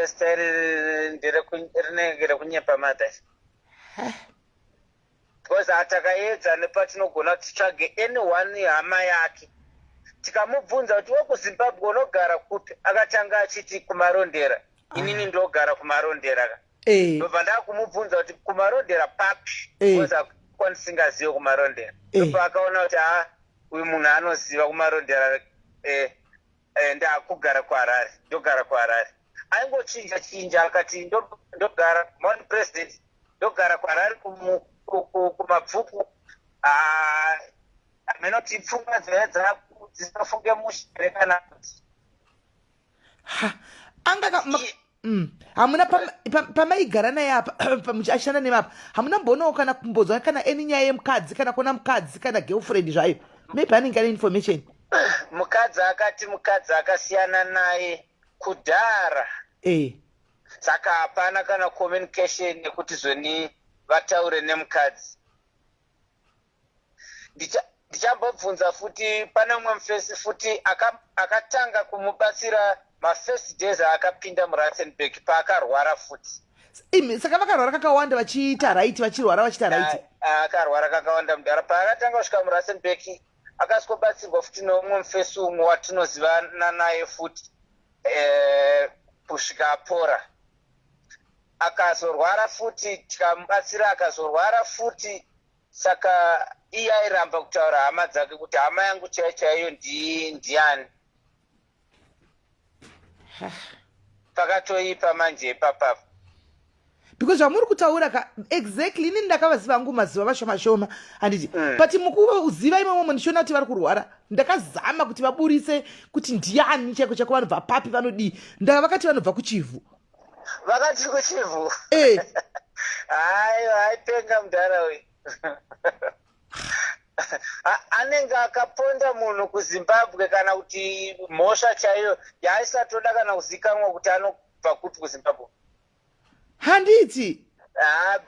S6: Zita rinenge rekunyepa madhasi. Because atakaedza nepatinogona titsvage anyone hama yake tikamubvunza kuti wekuzimbabwe unogara kupi, akatanga achiti kumarondera. Inini ndogara kumarondera. Ndobva ndakumubvunza kuti kumarondera papi, because akwanisingazive kumarondera. Ndopa akaona kuti uyu munhu anoziva kumarondera, ndakugara kuHarare, ndogara kuHarare. Aingochinja akati ndogara Mount President, ndogara kuHarare kumabvuku. Amenoti pfungwa dzinofunge mushere kana kuti.
S1: Hamuna pamaigara naye apa muchashanda nemi apa hamuna mbonawo kana kumbozwa kana eni nyaya yemukadzi kana kuona mukadzi kana girlfriend zvayo, maybe anenge ane information.
S6: Mukadzi akasiyana naye kudhara. Saka hapana kana communication yekuti zoni vataure nemukadzi. Ndichambobvunza futi pane mumwe mufesi futi akatanga kumubatsira mafirst days akapinda muRustenburg paakarwara futi.
S1: Saka vakarwara kakawanda vachiita right, vachirwara vachiita right.
S6: Akarwara kakawanda mudhara. Paakatanga kusvika muRustenburg akaskobatsirwa futi nomumwe mufesi umwe watinozivana naye futi kusvika apora. Akazorwara futi tikamubatsira akazorwara futi. Saka iye airamba kutaura hama dzake kuti hama yangu chaiyo ndiani. pakatoipa manje ipapapo
S1: because zvamuri kutaura exactly inini ndakavaziva angu mazuva vashoma handiti but mukuziva imomo ndichiona kuti vari kurwara ndakazama kuti vaburise kuti ndiani chaiko chako vanobva papi vanodii vakati vanobva kuchivhu
S6: vakati kuchivhu haipenga mudhara uyu anenge akaponda munhu kuzimbabwe kana kuti mhosva chaiyo yaaisatoda kana kuzikanwa kuti anobva kuti kuzimbabwe
S1: handiti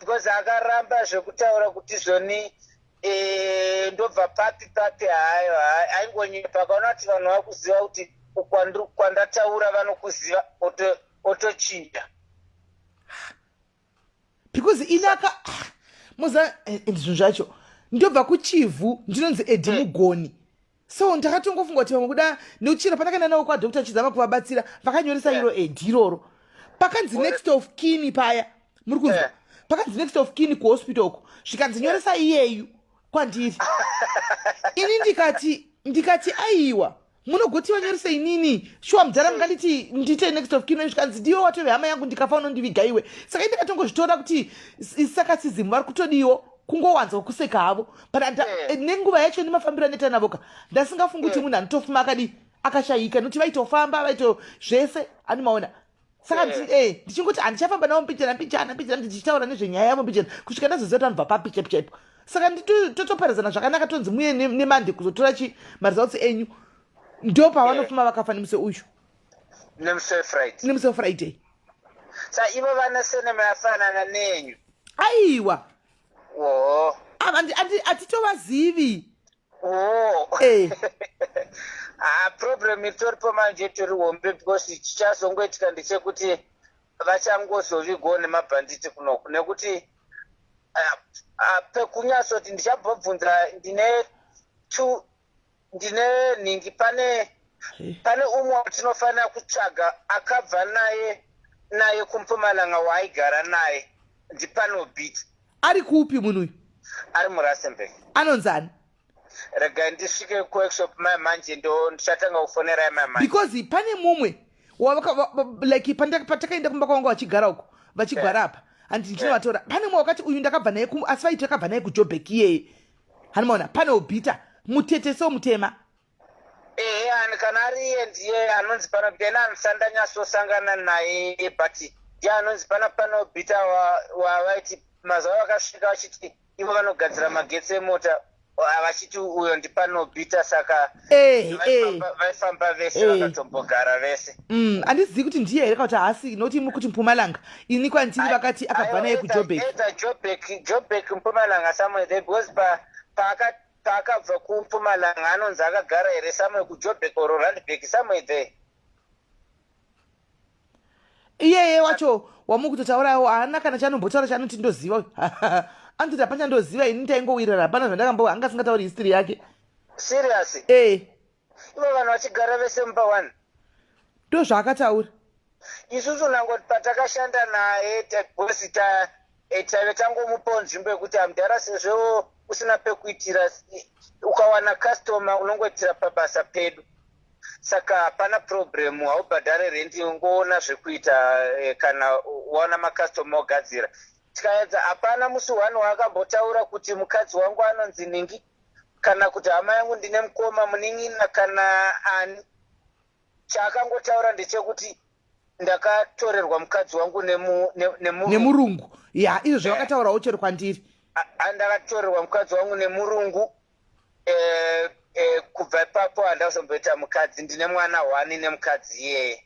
S6: because akaramba zvekutaura kuti zvoni ndobva papi hayo aingonyepa akaona kuti vanhu vakuziva kuti kwandataura vanokuziva otochinja
S1: because inaka muza zvinhu zvacho ndobva kuchivhu ndinonzi Edhi Mugoni so ndakatongofunga kuti vamwe kuda nekuchira pandakaenda navo kwadokta chizama kuvabatsira vakanyoresa iro Edhi iroro pakanzi next of kin paya muri kunzwa pakanzi next of kin kuhospital uko zvikanzinyoresa iyeyu kwandiri ini ndikati aiwa munogoti vanyorese inini shuwa mudhara munganditi ndite next of kin zvikanzi ndiwo watove hama yangu ndikafa unondiviga iwe saka ndikatongozvitora kuti sakasizimu vari kutodiwo kungowanza kukuseka havo but nenguva yacho ndimafambiro aneta navoka ndasingafungi kuti munhu anotofuma akashayika nokuti vaitofamba vaito zvese animaona saka ndichingoti handichafamba navo mpichana ndichitaura nezvenyaya yavo mpichana kusvika ndazoziva kuti vanobva papicha ipo saka totoparadzana zvakanaka tonzi muye nemande kuzotora marizautsi enyu ndo pavanofuma vakafa nemusi uyu nemusi wefriday
S6: sa ivo vana senema yafanana nenyu
S1: aiwa atitovazivi
S6: problem itoripo manje tori hombe because chichazongoitika ndechekuti vachangozovigwo nemabhanditi kunoku nekuti pekunyasoti ndichabvobvunza ndine nhingi pane umwe watinofanira kutsvaga akabva naye kumpumalanga waaigara naye ndipanobit
S1: ari kupi munhu uyu
S6: ari murustenburg
S1: anonzani
S6: rega ndisvike kuworkshop manje ndo ndichatanga kufonera manje
S1: because pane mumwe like patakaenda kumba kwanga vachigara uko vachigara apa handi ndinovatora pane mumwe wakati uyu ndakabva naye asi vaiti akabva naye kujobek iyeye hanimaona pane obhita mutete somutema
S6: kana ari iye ndiye anonzi panobhita ena anoshanda nyasosangana naye but ndiye anonzi panobhita wavaiti mazuva vakasvika vachiti ivo vanogadzira magetsi emota vachiti uyo ndipanobhita saka vaifamba vese vakatombogara vese
S1: handizivi kuti ndiye here kauti haasi nokuti kuti mpumalanga ini kwandiri vakati akabva naye
S6: kujobek mpumalanga somewhere there because paakabva kumpumalanga anonzi akagara here somewhere kujobek or randburg somewhere there
S1: iyeye wacho wamukutotaurawo haana kana chanombotaura chanoti ndoziva anditi hapana chandoziva ini taingowirira hapana zvandakambo anga asingatauri history yake
S6: serious ivo vanhu vachigara vese mumba 1
S1: ndo zvaakataura
S6: isusu nangoti patakashanda naye bosi taive tangomupawo nzvimbo yekuti hamudhara sezvo usina pekuitira ukawana customer unongoitira pabasa pedu saka hapana problem haubhadhare rendi ungoona zvekuita kana waona makastoma ogadzira tikaedza hapana musi 1 waakambotaura kuti mukadzi wangu anonzi ningi kana kuti hama yangu ndine mukoma munin'ina kana ani chaakangotaura ndechekuti ndakatorerwa mukadzi wangu
S1: nemurungu ya izvo zvavakataurawo chero kwandiri
S6: ndakatorerwa mukadzi wangu nemurungu kubva ipapo handazomboita mukadzi ndine mwana 1 nemukadzi iyeye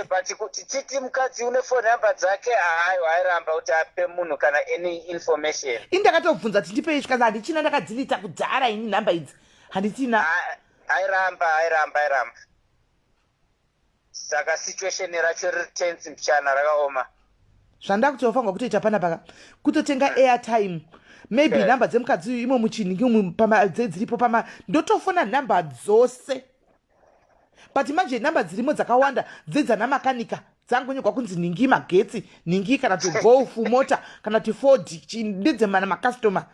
S6: but kuti titi mukadzi une phone number dzake hayo airamba kuti ape munhu kana any information
S1: indakatobvunza kuti ndipei chikazi handichina ndakadzilita kudhara ini nhamba idzi handitina
S6: airamba saka situation racho riri tense mpichana rakaoma
S1: zvandakutofanwa kutoita panapaka kutotenga airtime maybe nhamba dzemukadzi uyu imo muchinhingi dziripo ndotofona nhamba dzose but manje nhamba dzirimo dzakawanda dzedzana makanika dzangonyorwa kunzi ningi magetsi ningi kana kuti golf mota kana kuti ford ndedzemana makastoma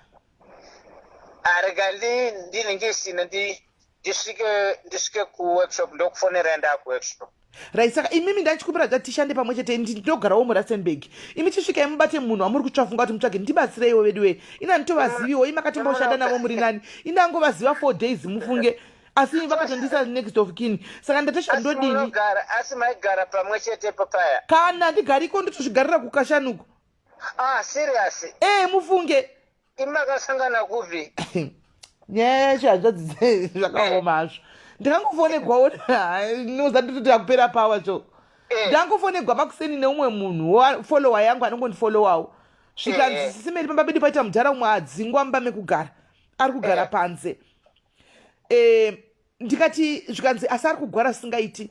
S6: rega ndinenge isina ndisvike kuworkshop ndokufonera enda kuworkshop.
S1: Right, saka imimi ndachikumbira kuti tishande pamwe chete ndinogarawo muRustenburg. Imi tisvika mubate munhu amuri kutsvafunga kuti mutsvage ndibatsireiwo vedu we. Ina nditovaziviwo imakatomboshanda navo muri nani. Inangovaziva 4 days mufunge. Asi vakatondisa next of kin. Saka ndatosha ndodini.
S6: Asi maigara pamwe chete papaya.
S1: Kana ndigariko ndotozvigarira kukashanuko.
S6: Serious.
S1: Mufunge.
S6: Imakasangana kupi?
S1: Nyaya zvanzi zvakaomazvo. Ndikangofonegwawo nozanditoti akupera pawa cho. Ndangofonegwa pakuseni neumwe munhu follower yangu anongondifolowawo. Svikanzi SIS MELLY pamba bedu paita mudhara umwe adzingwa mumba mekugara. Ari kugara panze. Ndikati zvikanzi asi ari kugwara singaiti.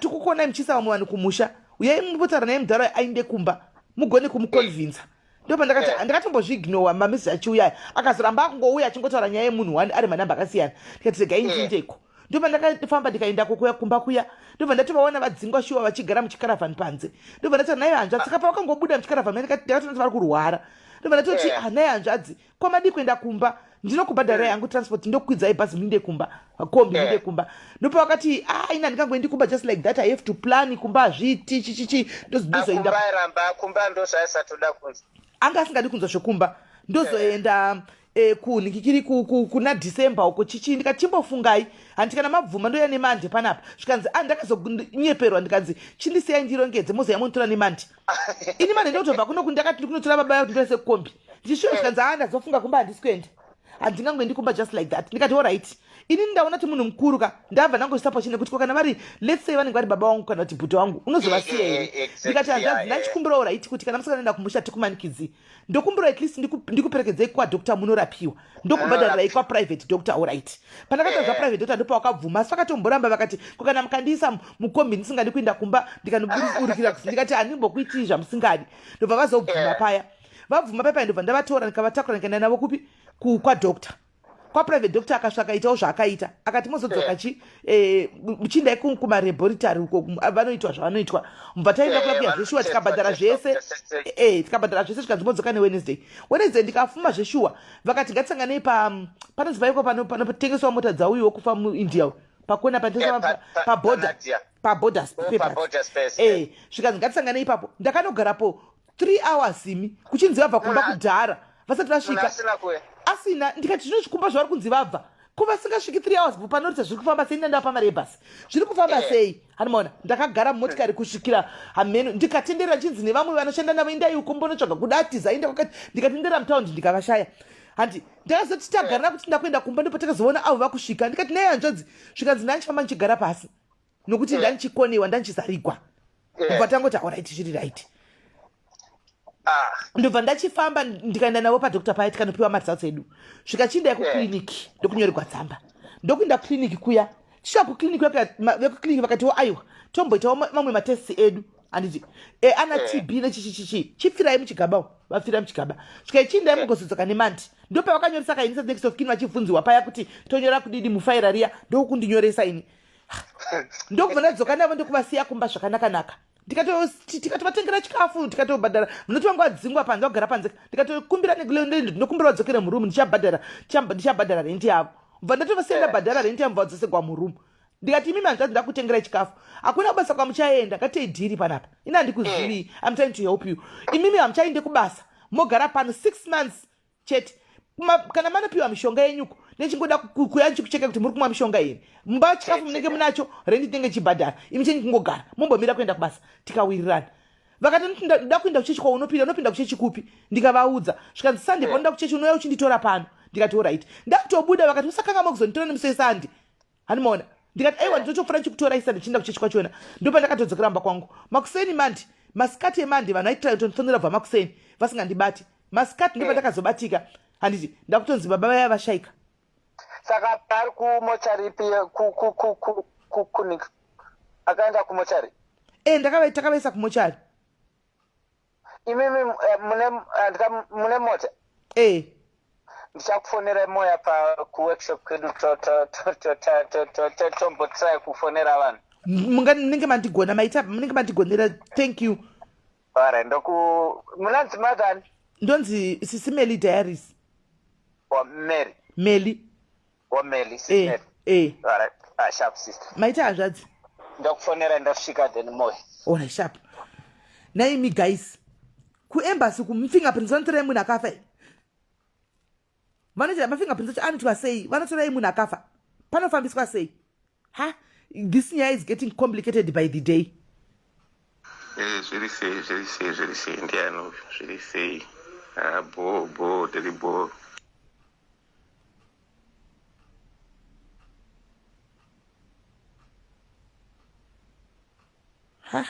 S1: Tikukona muchisa vamwe vanhu kumusha. Uyai mumbotara naye mudhara ainde kumba. Mugone kumuconvince. Ndopa ndakatombozviignora mamesi achiuya akazoramba akungouya achingotaura nyaya yemunhu wani ari manamba akasiyana. Ndikati regai ndindeko. Ndopa ndakafamba ndikaenda kukuya kumba kuya. Ndopa ndatovaona vadzingwa shuwa vachigara muchikaravhani panze. Ndopa ndati naye hanzvadzi saka pavakangobuda muchikaravhani ndakati vari kurwara. Ndopa ndatoti naye hanzvadzi kwamadi kuenda kumba ndinokubhadhara yangu transport ndokwidzai bhazi muinde kumba kombi muinde kumba. Ndopa vakati ina ndikangoendi kumba just like that I have to plan kumba azviti chichichi ndozoenda
S6: kumba ndozvaisatoda kunzi
S1: anga asingadi kunzwa zvokumba ndozoenda kunikikiri kuna December uko chichi ndikachimbofungai handiti kana mabvuma ndoya nemande panapa zvikanzi ndakazonyeperwa ndikanzi chindisiyai ndirongedze mozoya munotora nemande ini mande ndotobva kuno kundakati kunotora baba yako ndose kombi ndishuwa zvikanzi ndazofunga kumba handisi kuenda handingangoendi kumba just like that ndikati alright ini ndaona kuti munhu mukuru ka ndabva ndangoisapo chine kuti kana vari let's say vanenge vari baba vangu kana kuti bhuta wangu unozovasiya here ndikati hanzvadzi ndachikumbira alright kuti kana musinganaenda kumusha tikumanikidzi ndokumbira at least ndikuperekedzei kwadokta munorapiwa ndokubhadharirai kwaprivate doctor alright pandakatadza private doctor ndopa wakabvuma asi vakatomboramba vakati kana mukandiisa mukombi ndisingadi kuenda kumba ndikanoburikira ndikati handimbokuitii zvamusingadi ndobva vazobvuma paya vabvuma paya ndobva ndavatora ndikavatakura ndikaenda navo kupi kwadokta kwaprivate doctor akasvaka itawo zvaakaita akati mozodzoka muchindai kumareboritary uko vanoitwa zvavanoitwa mubva taenda kulapiya zveshuwa tikabhadhara zvese zvikanzi modzoka neWednesday ndikafuma zveshuwa vakati ngatisanganei panonzi paiko panotengeswa mota dzauyiwo kufa muindia pakona panotengeswa paborder space zvikanzi ngatisanganei ipapo ndakanogarapo 3 hours imi kuchinzi vabva kumba kudhara vasati vasvika asina ndikati zvino zvikumba zvavari kunzi vabva kuvasingasviki 3 hours panoita zviri kufamba sei ndandava pamarebhasi zviri kufamba sei hanimaona ndakagara mumotikari kusvikira hameno ndikatenderera chinzi nevamwe vanoshanda navo indai uko mbonotsvaga kudatiza inda kwakati ndikatenderera mutaundi ndikavashaya handi ndakazoti tagarira kuti ndakuenda kumba ndipo takazoona avo vakusvika ndikati naye hanzvadzi zvikanzi ndanichifamba ndichigara pasi nokuti ndanichikonewa ndanichizarigwa kubva tangoti alright zviri right ndobva ndachifamba ndikaenda navo padokta paya tikanopiwa maresults edu zvikachindai kukliniki ndokunyorerwa tsamba ndokuenda kukliniki kuya tisvika kukliniki vekukliniki vakatiwo aiwa tomboitawo mamwe matests edu handiti ana TB nechichichichi chifirai muchigaba vafira muchigaba zvikaichindai mugozodzoka nemandi ndopavakanyoresa kaini next of kin vachibvunziwa paya kuti tonyora kudidi mufaira riya ndokundinyoresa ini ndokubva ndadzoka navo ndokuvasiya kumba zvakanaka tikatovatengera chikafu tikatobhadhara munoti vangu vadzingwa panze vagara panze ndikatokumbira ndinokumbira vadzokere murumu ndichabhadhara renti yavo bva ndatovasiyenda bhadhara renti yavo vadzosegwa murumu ndikati imimi hanzvadzi ndakutengerai chikafu hakuna kubasa kwamuchaenda katei dhiri panapa ina handikuzivi I'm trying to help you imimi hamuchaende kubasa mogara pano 6 months chete kana manopiwa mishonga yenyuko nechingoda kuya chikucheka kuti muri kumwa mishonga here mumba chikafu munenge munacho rendi tinenge chibhadhara imi chenyu kungogara mombomira kuenda kubasa tikawirirana vakati nda kuenda kuchechi unopinda kuchechi kupi ndikavaudza zvikanzi sande paunoda kuchechi unouya uchinditora pano ndikati alright ndakutobuda vakati usakanga makuzonditora nemusi sande hanimaona ndikati aiwa ndinotofura chikutora isande chinda kuchechi kwachona ndopa ndakatodzokera mba kwangu makuseni mandi masikati emandi vanhu vaitira kutondifonera bva makuseni vasingandibati masikati ndopa ndakazobatika handiti ndakutonzi baba vaya vashaika
S6: saka pari kumochari kunika akaenda kumochari
S1: takavaisa kumochari
S6: imimi mune mota ndichakufonera moya pakuworkshop kedu tombotrai kufonera vanhu
S1: munenge mandigonera thank you
S6: ara munanzi madani
S1: ndonzi SIS MELLY diaries
S6: Mary
S1: Melly
S6: Melly Alright. Sharp sister.
S1: Maita hazvadzi.
S6: Ndakufonera ndasvika then moyo.
S1: Alright, sharp. Naimi guys. Kuembassy fingerprints vanotora munhu akafa. Vanoita mafingerprints acho anoitwa sei? Vanotora munhu akafa. Panofambiswa sei? Ha? This year is getting complicated by the day.
S7: Zviri sei ndiano zviri sei. Bo terrible.
S1: Ha?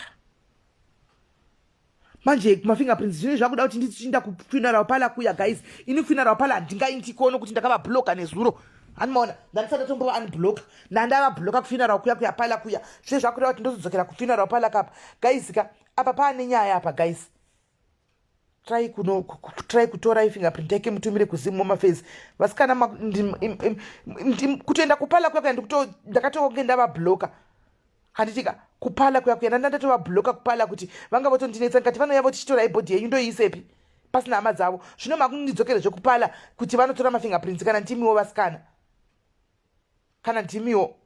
S1: Manje mafingerprints zvine zvakuda kuti ndichinda kufuneral pala kuya guys. Ini funeral pala ndingaindikono kuti ndakavabloka nezuro. Anomaona ndandisati tombova unblock ndandavabloka kufuneral kuya pala kuya. Zvine zvakuda kuti ndozodzokera kufuneral pala kapa. Guys ka apa pane nyaya apa guys. Try kutora fingerprint yake mutumire kuzimu mumaface. Vasikana kutoenda kupala kuya ndakatoge ndavabloka. Handitika kupala kuya ndandatovabloka kupala kuti vanga votondinetsa ngati vanoya votichitora ibhodhi yenyu ndoisepi pasina hama dzavo. Zvino makundidzokerazve zvekupala kuti vanotora mafingerprints kana ndimiwo vasikana. Kana ndimiwo.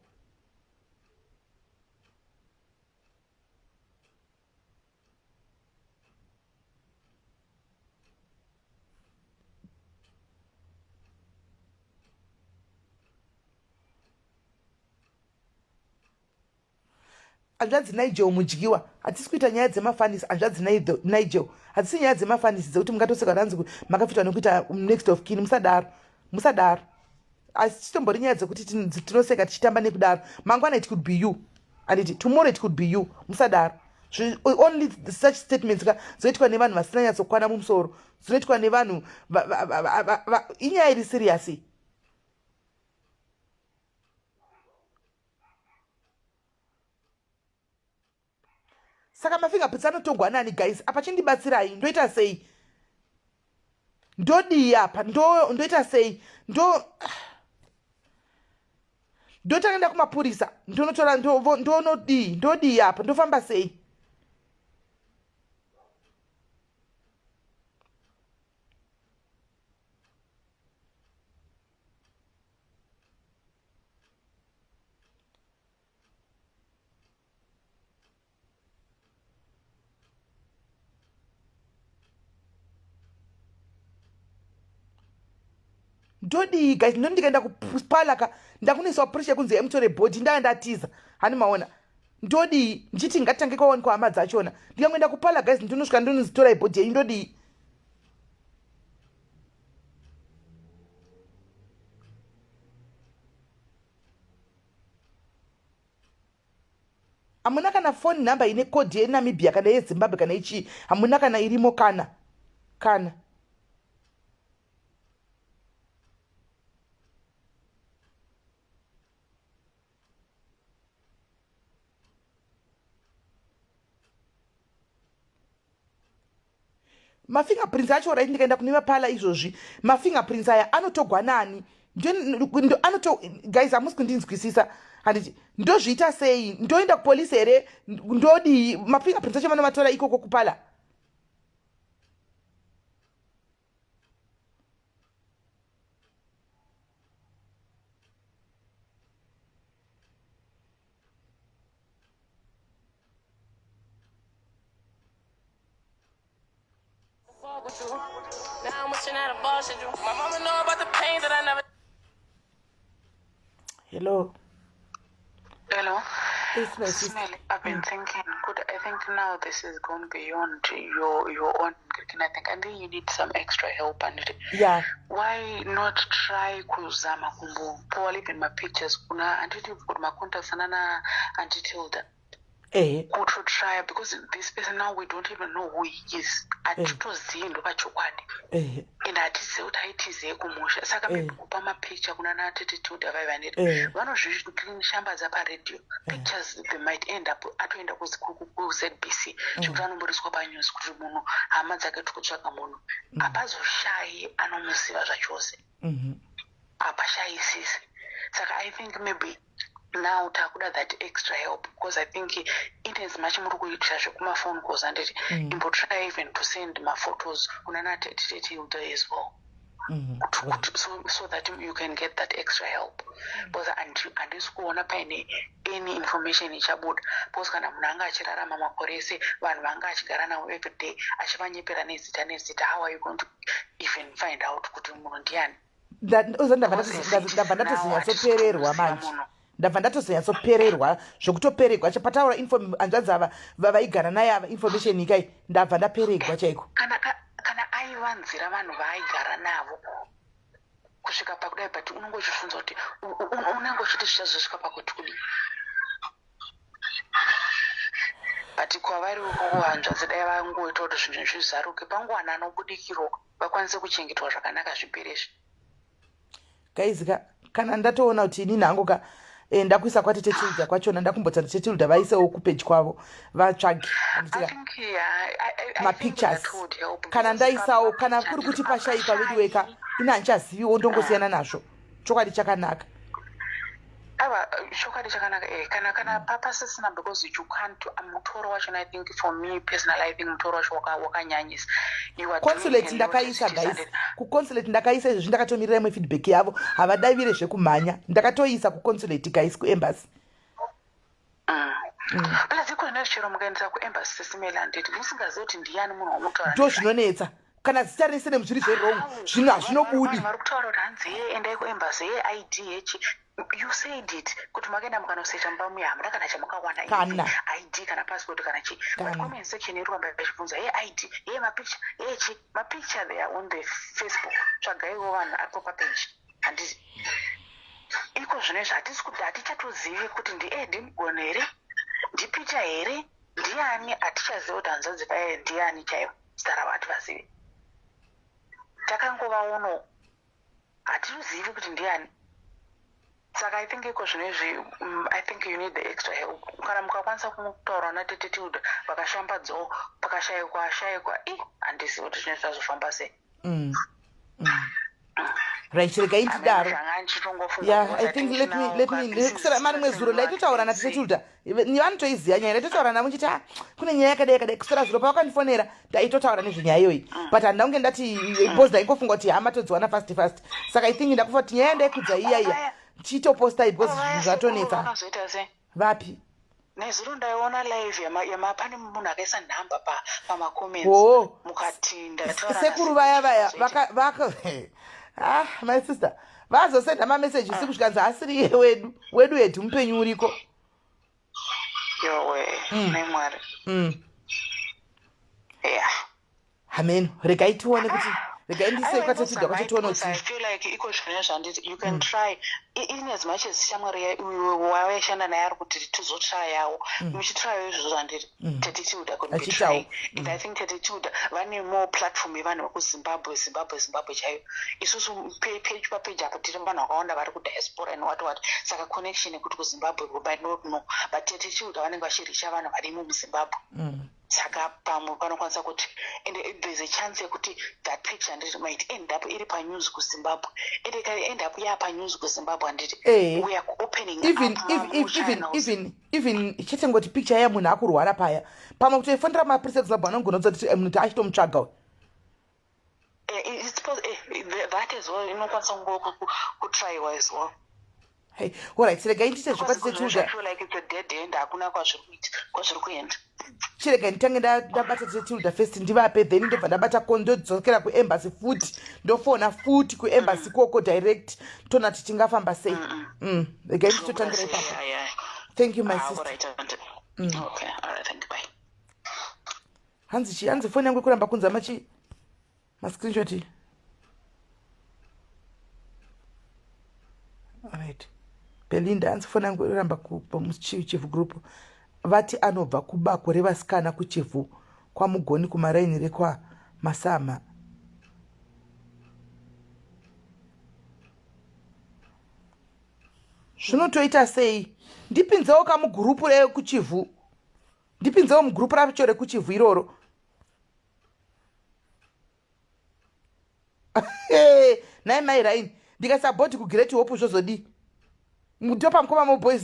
S1: Hanzvadzi Nigel mudyiwa. Hatisi kuita nyaya dzemafanisi hanzvadzi Nigel. Hatisi nyaya dzemafanisi dzekuti mungatoseka ranzi makafitwa nekuita next of kin. Musadaro. Asi chitombori nyaya dzekuti tinoseka tichitamba nekudaro. Mangwana it could be you. And tomorrow it could be you. Musadaro. Only such statements dzinoitwa nevanhu vasina nyatsokwana mumusoro. Dzinoitwa nevanhu inyaya iri serious. Saka mafingerprints anotongwa nani guys? Apa chindibatsirai? Ndoita sei? Ndodi apa? Ndoita sei? Ndotanga kumapurisa. Ndonotora ndodi apa? Ndofamba sei? Ndodi guys, ndikaenda kupala ndakuniswa pressure kunzi emutore body ndatiza. Hani maona. Ndodi nditi ngatange kwaonekwa hama dzachona. Ndikangoenda kupala guys ndinosvika ndonizitora ibhodhi yenyu ndodi. Hamuna kana phone number ine code yeNamibia kana yeZimbabwe kana ichi. Hamuna kana irimo kana. Mafingerprints acho right ndikaenda kunema pala izvozvi. Mafingerprints aya anotogwa nani? Guys, hamusi kundinzwisisa. Handiti ndozviita sei? Ndoenda kupolisi here? Ndodi mafingerprints acho vanomatora ikoko kupala.
S8: Now I'm wishing that a boss should do. My mama know about the pain that I never.
S1: Hello. It's my sister.
S9: Smelly, I've been thinking, I think now this is going beyond your own, I think, and then you need some extra help. And
S1: yeah.
S9: Why not try kuzama kumbu? Probably in my pictures, kuna until put my contacts and until that. Go to try because this person now we don't even know who he is. And atize kuti aitize kumusha saka kupa mapicture kuna natitude avavanira vanozvishambadza paredio pictures they might end up atoenda kuZBC zvekuti anomboriswa panews kuti munhu hama dzake tikutsvaka munhu apazoshayi anomuziva zvachose apashayisisi saka I think maybe now takuda that extra help because I think in as much muri kuita zvekuma-phone calls and imbo try even to send my photos kuna natete as well. so that you can get that extra help. Because handisi kuona paine any information ichabuda. Because kana munhu anga achirarama makore ese vanhu vanga achigara nawo every day achivanyepera nezita, how are you going to even find out kuti munhu ndiani?
S1: ndabva ndatozonyatsopererwa manje, ndabva ndatozonyatsopererwa zvokutoperegwa chapataura hanzvadzi ava vaigara naye ava information ikai ndabva ndaperegwa chaiko.
S9: Kana aivanzira vanhu vaaigara navo kusvika pakudai, but unongochifunza kuti unenge uchiti zvichazosvika pakuti kudi, but kwavari ukoko hanzvadzi dai vangoita kuti zvinhu zvizaruke panguwana anobudikirwa vakwanise kuchengetwa zvakanaka zviperezvi.
S1: Guys, kana ndatoona kuti ini nhango ndakuisa kwatete Tilda kwachona ndakumbotsa tete Tilda vaisewo kupeji kwavo vatsvage mapictures. Kana ndaisawo kana kuri kuti pashaikwa vedu weka ina handichaziviwo ndongosiyana nazvo. Chokwadi chakanaka.
S9: Chokwadi chakanaka kana pasisina, because you can't mutoro wacho. I think for me personally, I think mutoro wacho wakanyanyisa.
S1: Consulate ndakaisa guys, ku consulate ndakaisa izvo ndakatomirira mwe feedback yavo havadavire zvekumhanya, ndakatoisa ku consulate guys, ku embassy.
S9: Ziko nechero mukaendesa ku embassy SIS-MELLY handiti musingazivi kuti ndiani munhu wamutaura.
S1: Ndo zvinonetsa. Kana zita rese nemuzviri zverong zvino hazvinobudi.
S9: Vari kutaura kuti hanzi endai ku embassy ID you said it kuti makaenda mukanosecha mubamuya hamuna kana chamakawana ID kana passport kana chi, but comment section iri kuramba ichibvunza ID mapicture they are on the Facebook, tsvagaiwo vanhu aripo papage. Handiti iko zvinezvi hatichatozivi kuti ndimugoni here, ndipicha here, ndiani, hatichazivi kuti hanzvadzi paye ndiani chaivo, zita ravo hativazivi, takangovaono hatizivi kuti ndiani. Saka I think iko zvinezvi I think you need the extra help. Kana mukakwanisa kutaura natete Tilda vakashambadzawo pakashayikwa handisi kuti zvinenge zvazofamba sei.
S1: Right, regai ndidaro. Yeah, I think let me kusera mari mwezuro ndaitotaura natete Tilda. Vanotoiziva nyaya ndaitotaura navo ndichiti kune nyaya yakadai kusera zuro pavakandifonera ndaitotaura nezvenyaya iyoyi, but handinge ndati because ndaingofunga kuti hama todziwana fast. Saka I think ndakufa kuti nyaya ndaikudza iya chitoposta because zvinhu zvatonetsa. Vapi?
S9: Nezuro ndaiona live pane munhu akaisa nhamba pamacomments mukati ndataura
S1: sekuru vaya my sister vazosenda mamessage usiku kusvikanzi asiri wedu hedhu mupenyu uriko.
S9: Yowe nemwari.
S1: Amen. Regai tione kuti regai ndise kwatotidwa kwatitoona kuti
S9: I feel like iko zvinezvi handiti you can try in as much as shamwari waishanda naye ari kuti tizotrayawo muchitrayawo izvozvo handiti tete Tilda could be trying, and I think tete Tilda vane more platform yevanhu vekuzimbabwe chaiyo. Isusu page papage apo tiri vanhu vakawanda vari kudiaspora and what saka connection yekuti kuzimbabwe I don't know, but tete Tilda vanenge vachiricha vanhu varimo muzimbabwe. Saka pamwe panokwanisa kuti and there's a chance yekuti that picture handiti might end up iri panews kuzimbabwe, and it end up yapanews kuzimbabwe handiti we are opening
S1: even chetengoti picture yamunhu akurwara paya pamwe kutoifondera maprefects labho anongonodza kuti munhu achitomutsvaga.
S9: That as well inokwanisa kutraiwa as well.
S1: Hey, alright, regai ndite zvokwatise Tilda.
S9: I feel like it's a dead end, hakuna kwazviri kuenda.
S1: Chirega nditange ndabata tete Tilda first ndivape, then ndobva ndabata ndodzokera kuembassy futi ndofona futi kuembassy koko direct tona kuti tingafamba sei. Regai nditotangira ipapo. Thank you my sister.
S9: Okay, alright, thank you, bye.
S1: Hanzi phone yangu kuramba kunza ma screenshot. Alright. Belinda hanzi phone yangu kuramba kupa muchief group. Vati anobva kubako revasikana kuchefu kwamugoni kumaraini rekwa Masama. Zvinotoita sei? Ndipinzewo kamugurupu rekuchivu. Ndipinzewo mugurupu racho rekuchivu iroro. Nai mai raini. Ndikasaboti kugreat hope zvozodi. Mutopa mukoma moboys.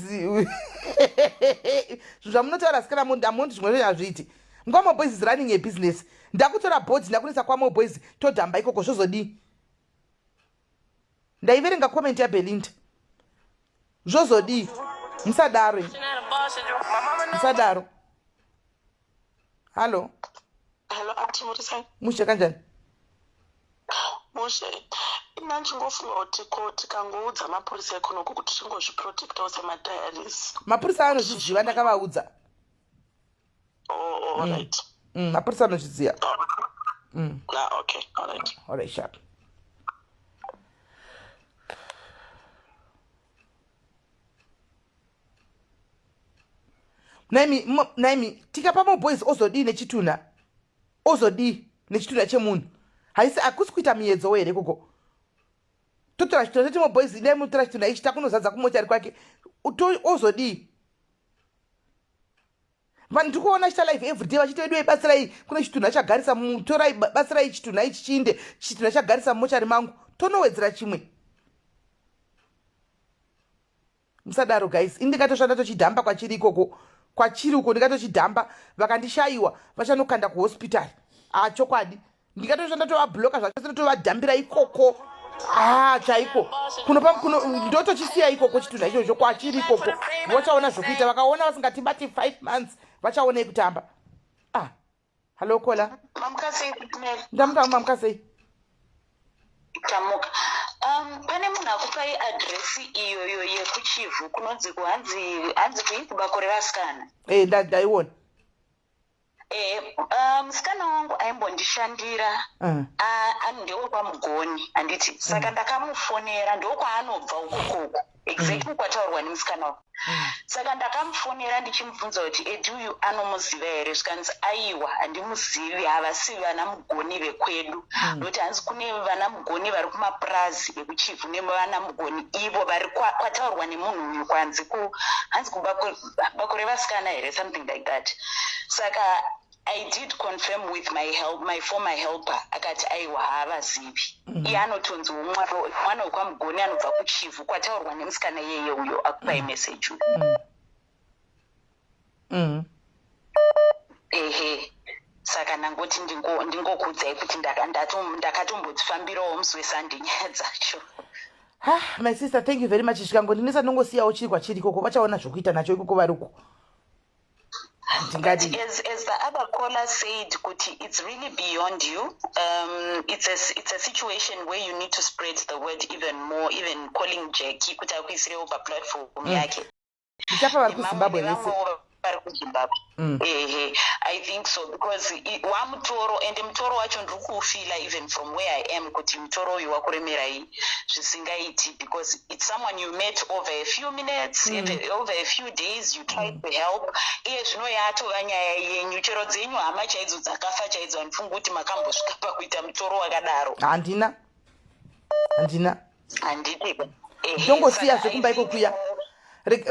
S1: Zvamunotaura sikana munhu amundi zvimwe zvazviti. Mukoma boys is running a business. Ndakutora board ndakunisa kwa moboys todhamba ikoko zvozodi. ndaiverenga comment yaBelinda. Zvozodi musadaro. Musadaro. Hello.
S9: Hello, Auntie Morisai.
S1: Mushe kanjani?
S9: Mushe. Ina ndingofunga kuti koti kangoudza mapurisa ekunoku kuti tingozviprotectawo semadiaries.
S1: Mapurisa anozviziva ndakavaudza.
S9: Oh, all right.
S1: Mapurisa anozviziva.
S9: Okay, all right.
S1: All right, sharp. Naimi, tikapa maboys ozodi nechituna. Ozodi nechituna chemunhu. Haisi akusi kuita miedzo were koko. Totora chituna chemaboys ine mutora chituna ichi takunozadza kumochari kwake. Ozodi. Vanhu ndikuona chita live every day vachitoedwe batsirai kune chituna chagarisa mutorai batsirai chituna ichi chinde chituna chagarisa mumochari mangu. Tonowedzera chimwe. Musadaro guys. Indikatoshanda tochidhamba kwachiri ikoko. Kwachiri uko ndikatochidhamba vakandishayiwa vachanokanda kuhospital. Chokwadi. Ndikatoshanda tovabloka zvachose tovadhambira ikoko. Chaiko. Kuno ndotochisiya ikoko chituna ichocho kwachiri ikoko. Vachaona zvokuita vakaona vasingatibati 5 months vachaona kutamba. Hello Kola.
S9: Mamukasei.
S1: Ndamuka mamukasei.
S9: Tamuka. Pane munhu akupai adresi iyoyo yekuchivu kunonzi hanzi kuiti bakore vasikana.
S1: Ndaiona.
S9: Musikana wangu aimbondishandira ndewekwaMugoni handiti saka ndakamufonera ndokwaanobva ukoko exactly kwataurwa nemusikana wangu. Saka ndakamufonera ndichimubvunza kuti eduyu anomuziva here zvikanzi aiwa handimuzivi havasi vana Mugoni vekwedu nokuti hanzi kune vana Mugoni vari kumapurazi ekuchivu nevana Mugoni ivo vari kwataurwa nemunhu uyu hanzi kubakore vasikana here something like that. Saka I did confirm with my former helper akati aiwa havazivi. Iye anotonzi mwana wekwaMugoni anobva kuchivu kwataurwa nemusikana yeye uyo akupai message uyu. Saka nangoti ndingokuudzai kuti ndakatombodzifambirawo musi weSunday nyaya dzacho.
S1: My sister, thank you very much. Zvikangondinesa ndongosiyawo chiri kwachiri ikoko vachaona zvokuita nacho ikoko vari uko.
S9: But as the other caller said, Kuti, it's really beyond you. It's a situation where you need to spread the word even more, even calling Jackie Kuti akuisire over platform yake. I think so because wamutoro and mutoro wacho ndikufila even from where I am kuti mutoro uyu wakuremerai zvisingaiti because it's someone you met over a few minutes over a few days you tried to help iye zvino yatova nyaya yenyu chero dzenyu hama chaidzo dzakafa chaidzo handifungi kuti makambosvika pakuita mutoro wakadaro.
S1: Handina
S9: handiti
S1: ndongosiya zvekumba ikokuya.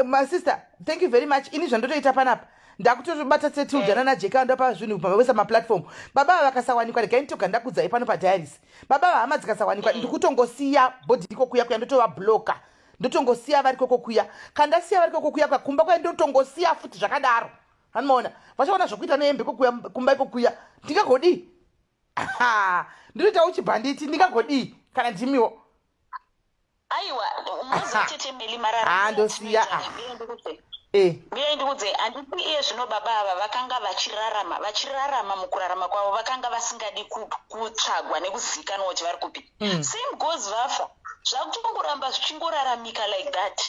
S1: My sister, thank you very much. Ini zvandotoita panapa ndakutobata setildana najeka ndapa zvinhu pamawesa maplatform. Baba vakasawanikwa regai nditoga ndakudzai pano padiaries. Baba vahama dzikasawanikwa ndikutongosiya bhodhi iko kuya ndotova ndotongosiya vari koko kuya. Kandasiya vari koko kuya kwakumba kwaye ndotongosiya futi zvakadaro. Hanoona vachaona zvokuita nehembe kokuya kumba iko kuya. Ndingagodi. Ndinoita uchibhanditi ndingagodi kana ndimiwo.
S9: Aiwa muzotete meli marara
S1: ndosiya
S9: mbiya ndikudze handiti iye zvino baba ava vakanga vachirarama mukurarama kwavo vakanga vasingadi kutsvagwa nekuzivikanwa kuti vari kupi. Same goes vafa zvakutongoramba zvichingoraramika like that.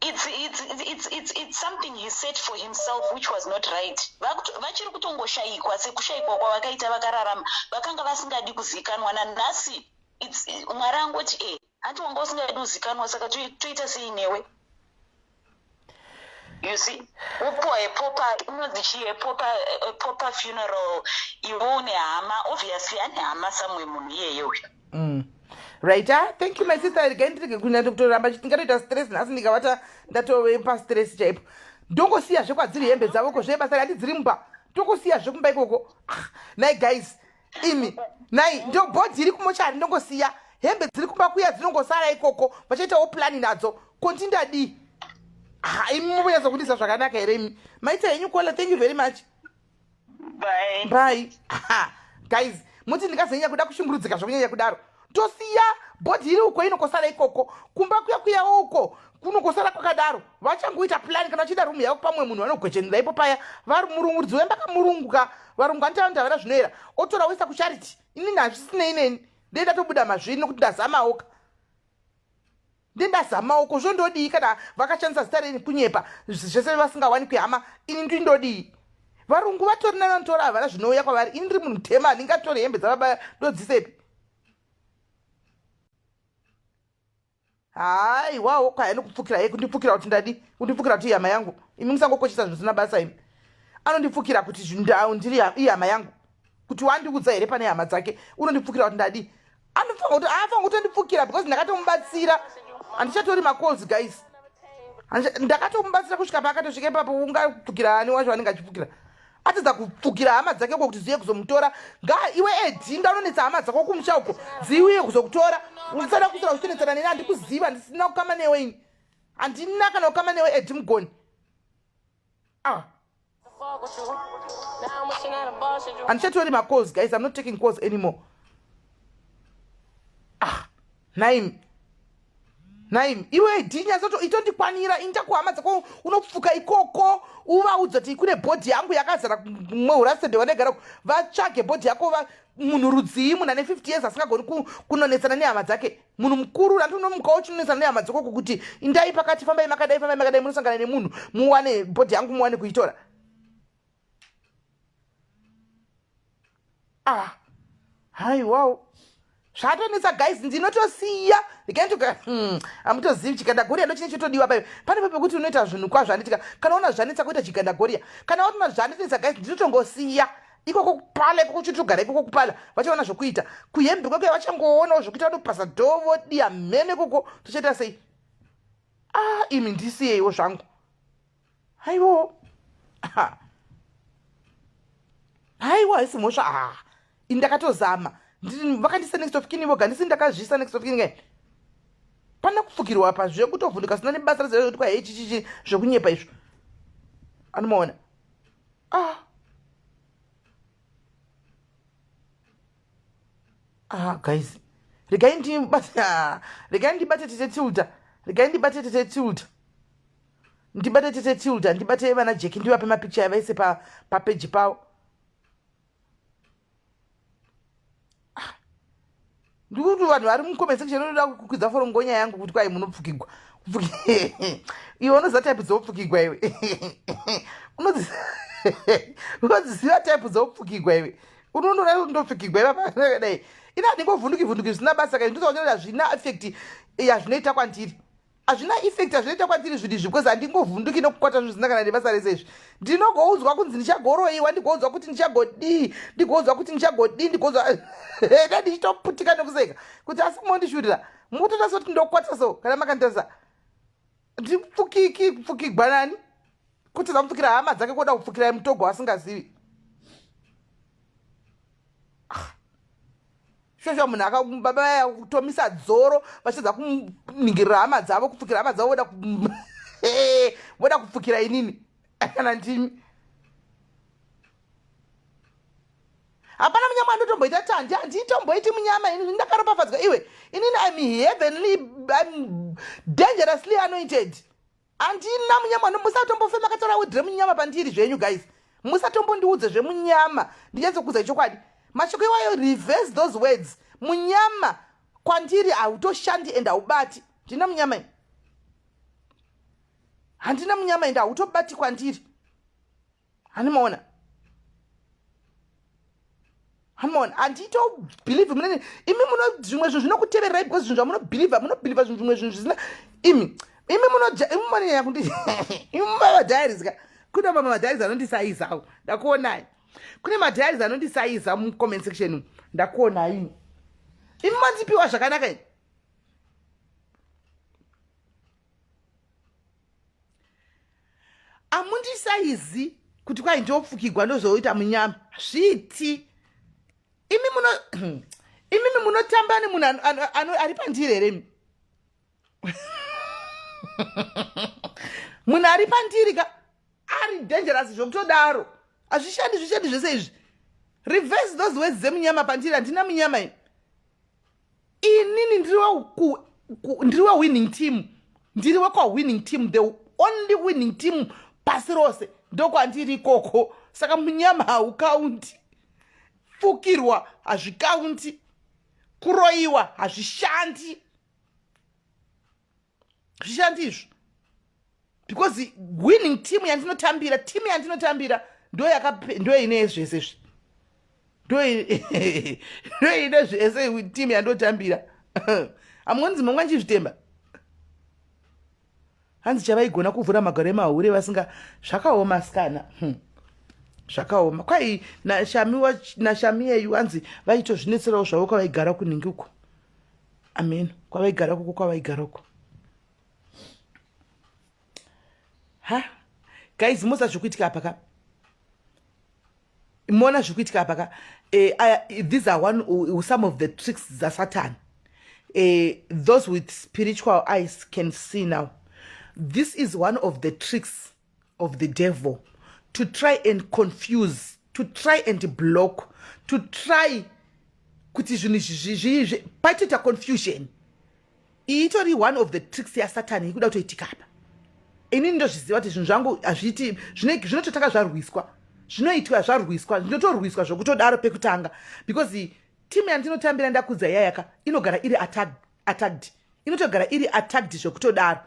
S9: It's something he said for himself which was not right. Vachiri kutongoshayikwa sekushayikwa kwavakaita vakararama vakanga vasingadi kuzivikanwa nanhasi mwari angoti hanti wanga usingadi kuzivikanwa saka toita sei newe. You see, upo a proper funeral. Iwo ne hama, obviously ane hama samwe munhu iyeyo.
S1: Right, thank you my sister. Again, kutoramba ndingatoita stress nhasi ndikavata ndatovepa stress chaipo. Ndongosiya zvekwadziri hembe dzavoko zvebasa handiziri mumba. Ndongosiya zvekumba ikoko. Nai guys, nai ndo bhodhi iri kumochari ndongosiya. Hembe dziri kumba kuya dzinongosara ikoko. Vachaitawo plani nadzo. Kontindadi. Imubuyazo kudisa zvakanaka here imi. Maita henyu Kola, thank you very much.
S9: Bye.
S1: Guys, muti ndikazonyanya kuda kushungurudzika zvekunyanya kudaro. tosiya bhodhi iri uko inokosara ikoko, kumba kuya uko kunokosara kwakadaro. Vachangoita plan kana vachida rumu yavo pamwe munhu vanogwechenerera ipo paya. Murungu wemba kamurunguka, varungu anotavanda vana zvinoera otora wesa kucharity. Inini hazvisinei neni, ndenda tobuda mazviri nokuti ndazamaoka. Ndendazamaoko zvondodii kana vakashandisa zita reni kunyepa zvese vasingawani kuhama. Ini ndindodii? Varungu vatori navanotora havana zvinouya kwavari. Ini ndiri munhu mutema handingatori hembe dzavaba ndodzisepi. Hai wawo kwa anokupfukira yeye kundipfukira kuti ndadi kundipfukira kuti hama yangu. Imi musangokoshesa zvisina basa imi. Anondipfukira kuti ndau ndiri hama yangu. Kuti wandiudza here pane hama dzake unondipfukira kuti ndadi. Afanga kutondipfukira because ndakatomubatsira. Handichatori macalls guys. Ndakatomubatsira kusvika paakatosvika ipapo ungapfukira ani wacho anenge achipfukira. Atidza kupfukira hama dzake kuti ziye kuzomutora. Iwe Edhi ndaunonetsa hama dzako kumusha uko dziuye kuzokutora. Usada kusara uchinetsana neni handikuziva handisina kukama newe ini. Handina kana kukama newe Edhi mugoni. Handichatori macalls guys. I'm not taking calls anymore. Naim, iwe dhinya zoto itondikwanira intakuhama dzako unopfuka ikoko uvaudza kuti kune bhodhi yangu yakazara mweurasende vanegara vatsvage bhodhi yako munhu rudzii munhu ane 50 years asingagoni kunonetsana nehama dzake munhu mukuru andinomukawo chinonetsana nehama dzako kuti indai pakati fambai makadai munosangana nemunhu muwane bhodhi yangu muwane kuitora. Hai wow zvatonetsa guys ndinotosiya hamutozivi chigandagoriya ndochine chotodiwa payo pane pekuti unoita zvinhu kwazvo handitika kana una zvanetsa kuita chigandagoriya kana waona zvanetsa guys ndinotongosiya ikoko kupala ikoko chitogara ikoko kupala vachaona zvokuita kuhembe kwake vachangoonawo zvokuita vanopasa dhovo diya mhene koko tochaita sei. Imi ndisiyeiwo zvangu haiwo haiwa haisi mhosva ini ndakatozama vakandisa next of kin voga ndisi ndakazvisa next of kin ngai pana kupfukirwa pa zvekutovhunduka sina nebasa rezekuti kwa hechichichi zvekunyepa izvo anomaona. Guys regai ndibate tete tilda ndibate vana jeki ndivape mapicha yavaise papeji pavo. Ndikuti vanhu vari mucomment section vanoda kukwidza forongonya yangu kuti kwai munopfukigwa iwe unoziva type dzoupfukigwa iwe unodziziva type dzoupfukigwa iwe unonoda kundopfukigwa ivapakadai ina handingovhunduki zvisina basa kai ndozvaonera hazvina effect yazvinoita kwandiri hazvina effect yazvinoita kwandiri zvinhu izvi because handingovhunduki nokukwata zvinhu zvisina kana nebasa rese izvi ndinogoudzwa kunzi ndichagoroiwa ndigoudzwa kuti ndichagodii ndigoudzwa kuti ndichagodii ndigoudzwa da ndichitoputika nekuseka kuti asi mondishurira mukutoita soti ndokwata so kana makandirasa ndipfukiki kupfukigwa nani kuti zamupfukira hama dzake kuoda kupfukira mutogo asingazivi. Shosha munhu akababa vaya kutomisa dzoro vachidza kuningirira hama dzavo kupfukira hama dzavo voda kupfukira inini kana ndimi. Hapana munyama anotomboita tandi handitomboiti munyama ini ndakaropafadzwa iwe inini I'm dangerously anointed. Handina munyama musatombofema akatora wedhire munyama pandiri zvenyu guys musatombondiudze zvemunyama ndichanzokudza chokwadi mashoko iwayo reverse those words munyama kwandiri hautoshandi and haubati. Ndina munyama ini handina munyama ende hautobati kwandiri hanimaona handitobhilive munene imi muno zvimwe zvinhu zvinokutevererai because zvinhu zvamunobhiliva munobhiliva zvimwe zvinhu zvisina imi munonyanya kundi imi madhairis ka kuna madhairis anondisaisawo ndakuonai kune madhairis anondisaisa mucomment section ndakuona imi mandipiwa zvakanaka ini amundisaizi kuti kwai ndopfukigwa ndozoita munyama zviti imimi munotamba nemunhu ari pandiri here munhu ari pandiri ka ari dangerous zvokutodaro hazvishandi zvishandi zvese izvi reverse those words dzemunyama pandiri handina munyama ini inini ndiriwa winning team, ndiriwa kwa winning team, the only winning team pasi rose ndokwandiri koko. Saka munyama haukaunti, fukirwa hazvikaunti, kuroiwa hazvishandi, zvishandizvo. Because winning team yandinotambira ndo ine zvese ndo ine zvese team yandotambira. Amunzi mangwa nchizvitemba. Hanzi chavaigona kuvhura magore mahure vasinga zvakaoma sikana. Zvakaoma. Kwai nashami yeyu hanzi vaitozvinetserawo zvavo kwavaigara kuningi uko. Amen. Kwavaigara kuko kwavaigara uko. Guys, mosa zvikuitika apa. Mona zvikuitika apa. These are some of the tricks za Satan. Those with spiritual eyes can see now. This is one of the tricks of the devil, to try and confuse, to try and block, to try kuti paitota confusion. Itori one of the tricks ya Satan ikuda kutoitika apa. Ini ndozviziva kuti zvinhu zvangu hazviti zvinototanga zvarwiswa, zvinoitwa zvarwiswa, zvinotorwiswa zvokutodaro pekutanga, because timu yandinotambira ndakudza yayaka inogara iri attacked, inotogara iri attacked zvokutodaro.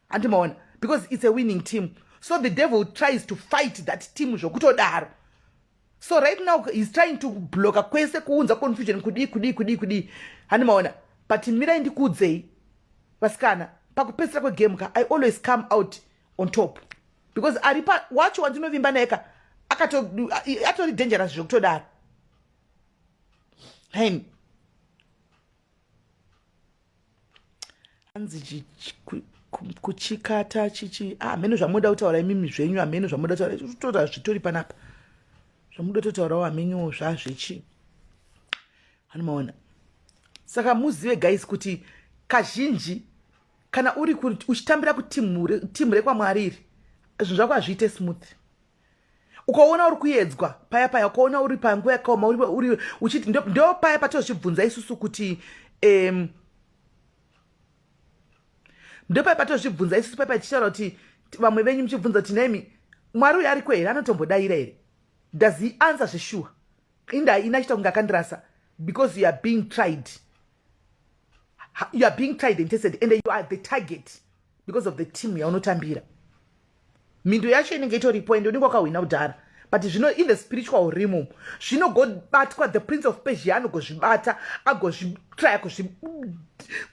S1: Andimaona, because it's a winning team, so the devil tries to fight that team zvokutodaro. So right now he's trying to block kwese kuunza confusion kudi. Andimaona, but mira ndikudzei vasikana pakupesera kwegame ka I always come out on top, because aripa wacho wandinovimba neka atori dangerous zvokutodaro. Hen hanzi kuchikata chichi meno zvamuda kutaura imimi zvenyu, ameno zvamuda kutaura totora zvitori panapa zvamuda totaurawo amenyu zvazvechi. Hanomaona, saka muzive guys kuti kazhinji kana uri uchitambira kutimu rekwamwariri zvinhu zvako hazviite smooth. Ukaona uri kuedzwa paya ukaona uri panguva yakaoma uri uchiti ndo paya patozvibvunza isusu kuti ndo paya patozvibvunza isusu paya tichitaura kuti vamwe venyu muchibvunza kuti nemi Mwari uyu ariko here anotombodaira here. Does he answer zveshuwa? Inda inachita kunge akandirasa, because you are being tried. You are being tried and tested, and you are the target because of the team yaunotambira. Mindo yacho inenge itoripo ende unenge wakawina kudhara, but in the spiritual realm zvinogobatwa. The prince of Persia anogozvibata agozvitry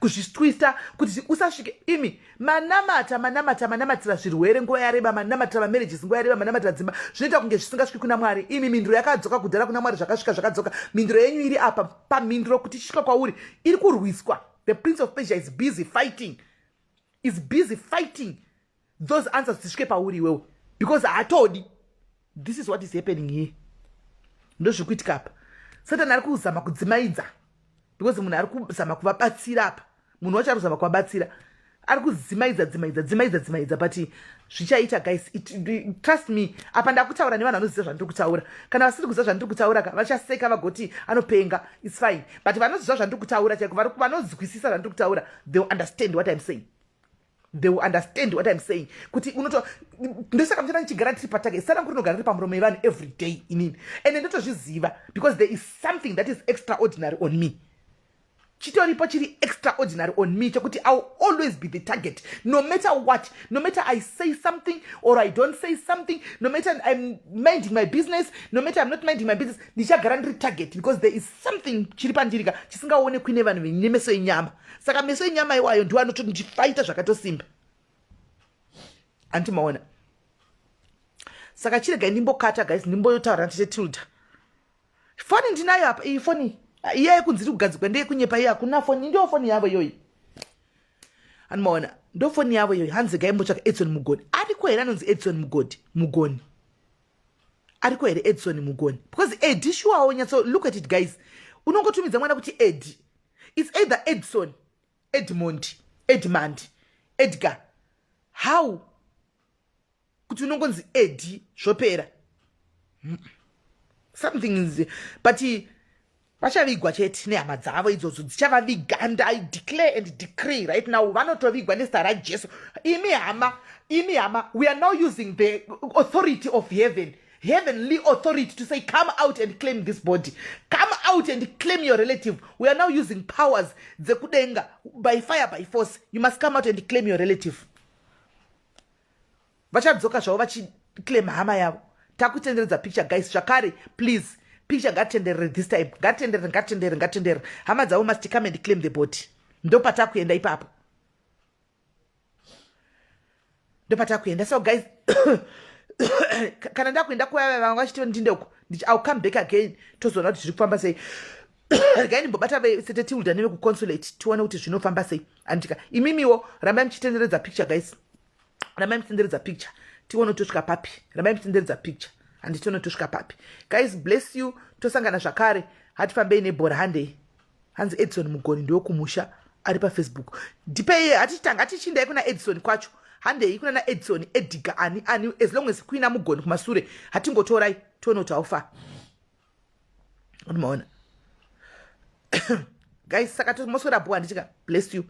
S1: kuzvitwista kuti usasvike. Imi manamatira zvirwere nguva yareba, manamatira mamarriages nguva yareba, manamatira dzimba zvinoita kunge zvisingasviki kuna Mwari. Imi mindiro yakadzoka kudhara kuna Mwari, zvakasvika zvakadzoka. Mindiro yenyu iri apa pamindiro kuti isvika kwauri iri kurwiswa. The prince of Persia is busy fighting. Those answers zisvike pauri iwewe, because haatodi. This is what is happening here. Ndozvikuitika apa. Satan ari kuzama kudzimaidza, because munhu ari kuzama kuvabatsira apa. Munhu wacho ari kuzama kuvabatsira, ari kudzimaidza, but zvichaita guys. Trust me, apa ndakutaura nevanhu vanoziva zvandiri kutaura. Kana vasiri kuziva zvandiri kutaura vachaseka vagoti anopenga, it's fine. But vanoziva zvandiri kutaura chaiko, vanozwisisa zvandiri kutaura, they will understand what I'm saying. Kuti ndosaka mchana nichigara tiri patake sana kuti nogara tiri pamuromo yevanhu every day inini, and ndotozviziva because there is something that is extraordinary on me. Chitoripo chiri extraordinary on me chokuti I will always be the target, no matter what, no matter I say something or I don't say something, no matter I'm minding my business, no matter I'm not minding my business, ndichagara ndiri target, because there is something chiri pandirika chisingaonekwi nevanhu nemeso enyama. Saka meso enyama iwayo ndiwo anoti ndichifaita zvakatosimba. Antimaona. Saka chirega ndimbokata guys, ndimbotaura ndichetilda. Foni ndinayo apa, iyi foni iye kunziri kugadzikwa ndeye kunyepa iye hakuna foni, ndio foni yavo yoyi. Anmaona, ndo foni yavo yoyi. Hanzi gaimbotsvaka Edson Mugoni. Ariko here anonzi Edson Mugoni. Ariko here Edson Mugoni. Because Edi shuwa onyatso, look at it guys. Unongotumidza mwana kuti Edi. It's either Edson, Edmund, Edgar. How? Kuti unongonzi Edi zvopera. Something is, but vachavigwa chete nehama dzavo idzodzo dzichavaviga, and I declare and decree right now vanotovigwa nezita rajesu. Imi hama, we are now using the authority of heaven, heavenly authority, to say come out and claim this body, come out and claim your relative. We are now using powers dzekudenga, by fire, by force. You must come out and claim your relative. Vachadzoka zvavo vachiclaim hama yavo. Takutenderedza picture guys zvakare, please. Picture gatendere this time. Gatendere. Hama dzavo must come and claim the body. Ndopata kuenda ipapo. So guys, kana ndakuenda kuya vamwe vachitiwo ndinde uko, I'll come back again tozoona kuti zviri kufamba sei. Again mbobata vesetetilda neve kuconsulate tione kuti zvinofamba sei. Andika imimiwo rambai muchitenderedza picture guys. Rambai muchitenderedza picture. Tione kuti tosvika papi. Rambai muchitenderedza picture. And tione kuti tosvika papi. Guys, bless you. Tosangana zvakare. Hatifambei nebhora handei. Hanzi Edson Mugoni ndiwo kumusha ari paFacebook. Ndipei hatitanga hatichindai kuna Edson kwacho. Handei kuna na Edson Edgar ani as long as kuina Mugoni kumasure hatingotorai tione kuti aufa. Unomaona. Guys, saka mosora bwa ndichika bless you.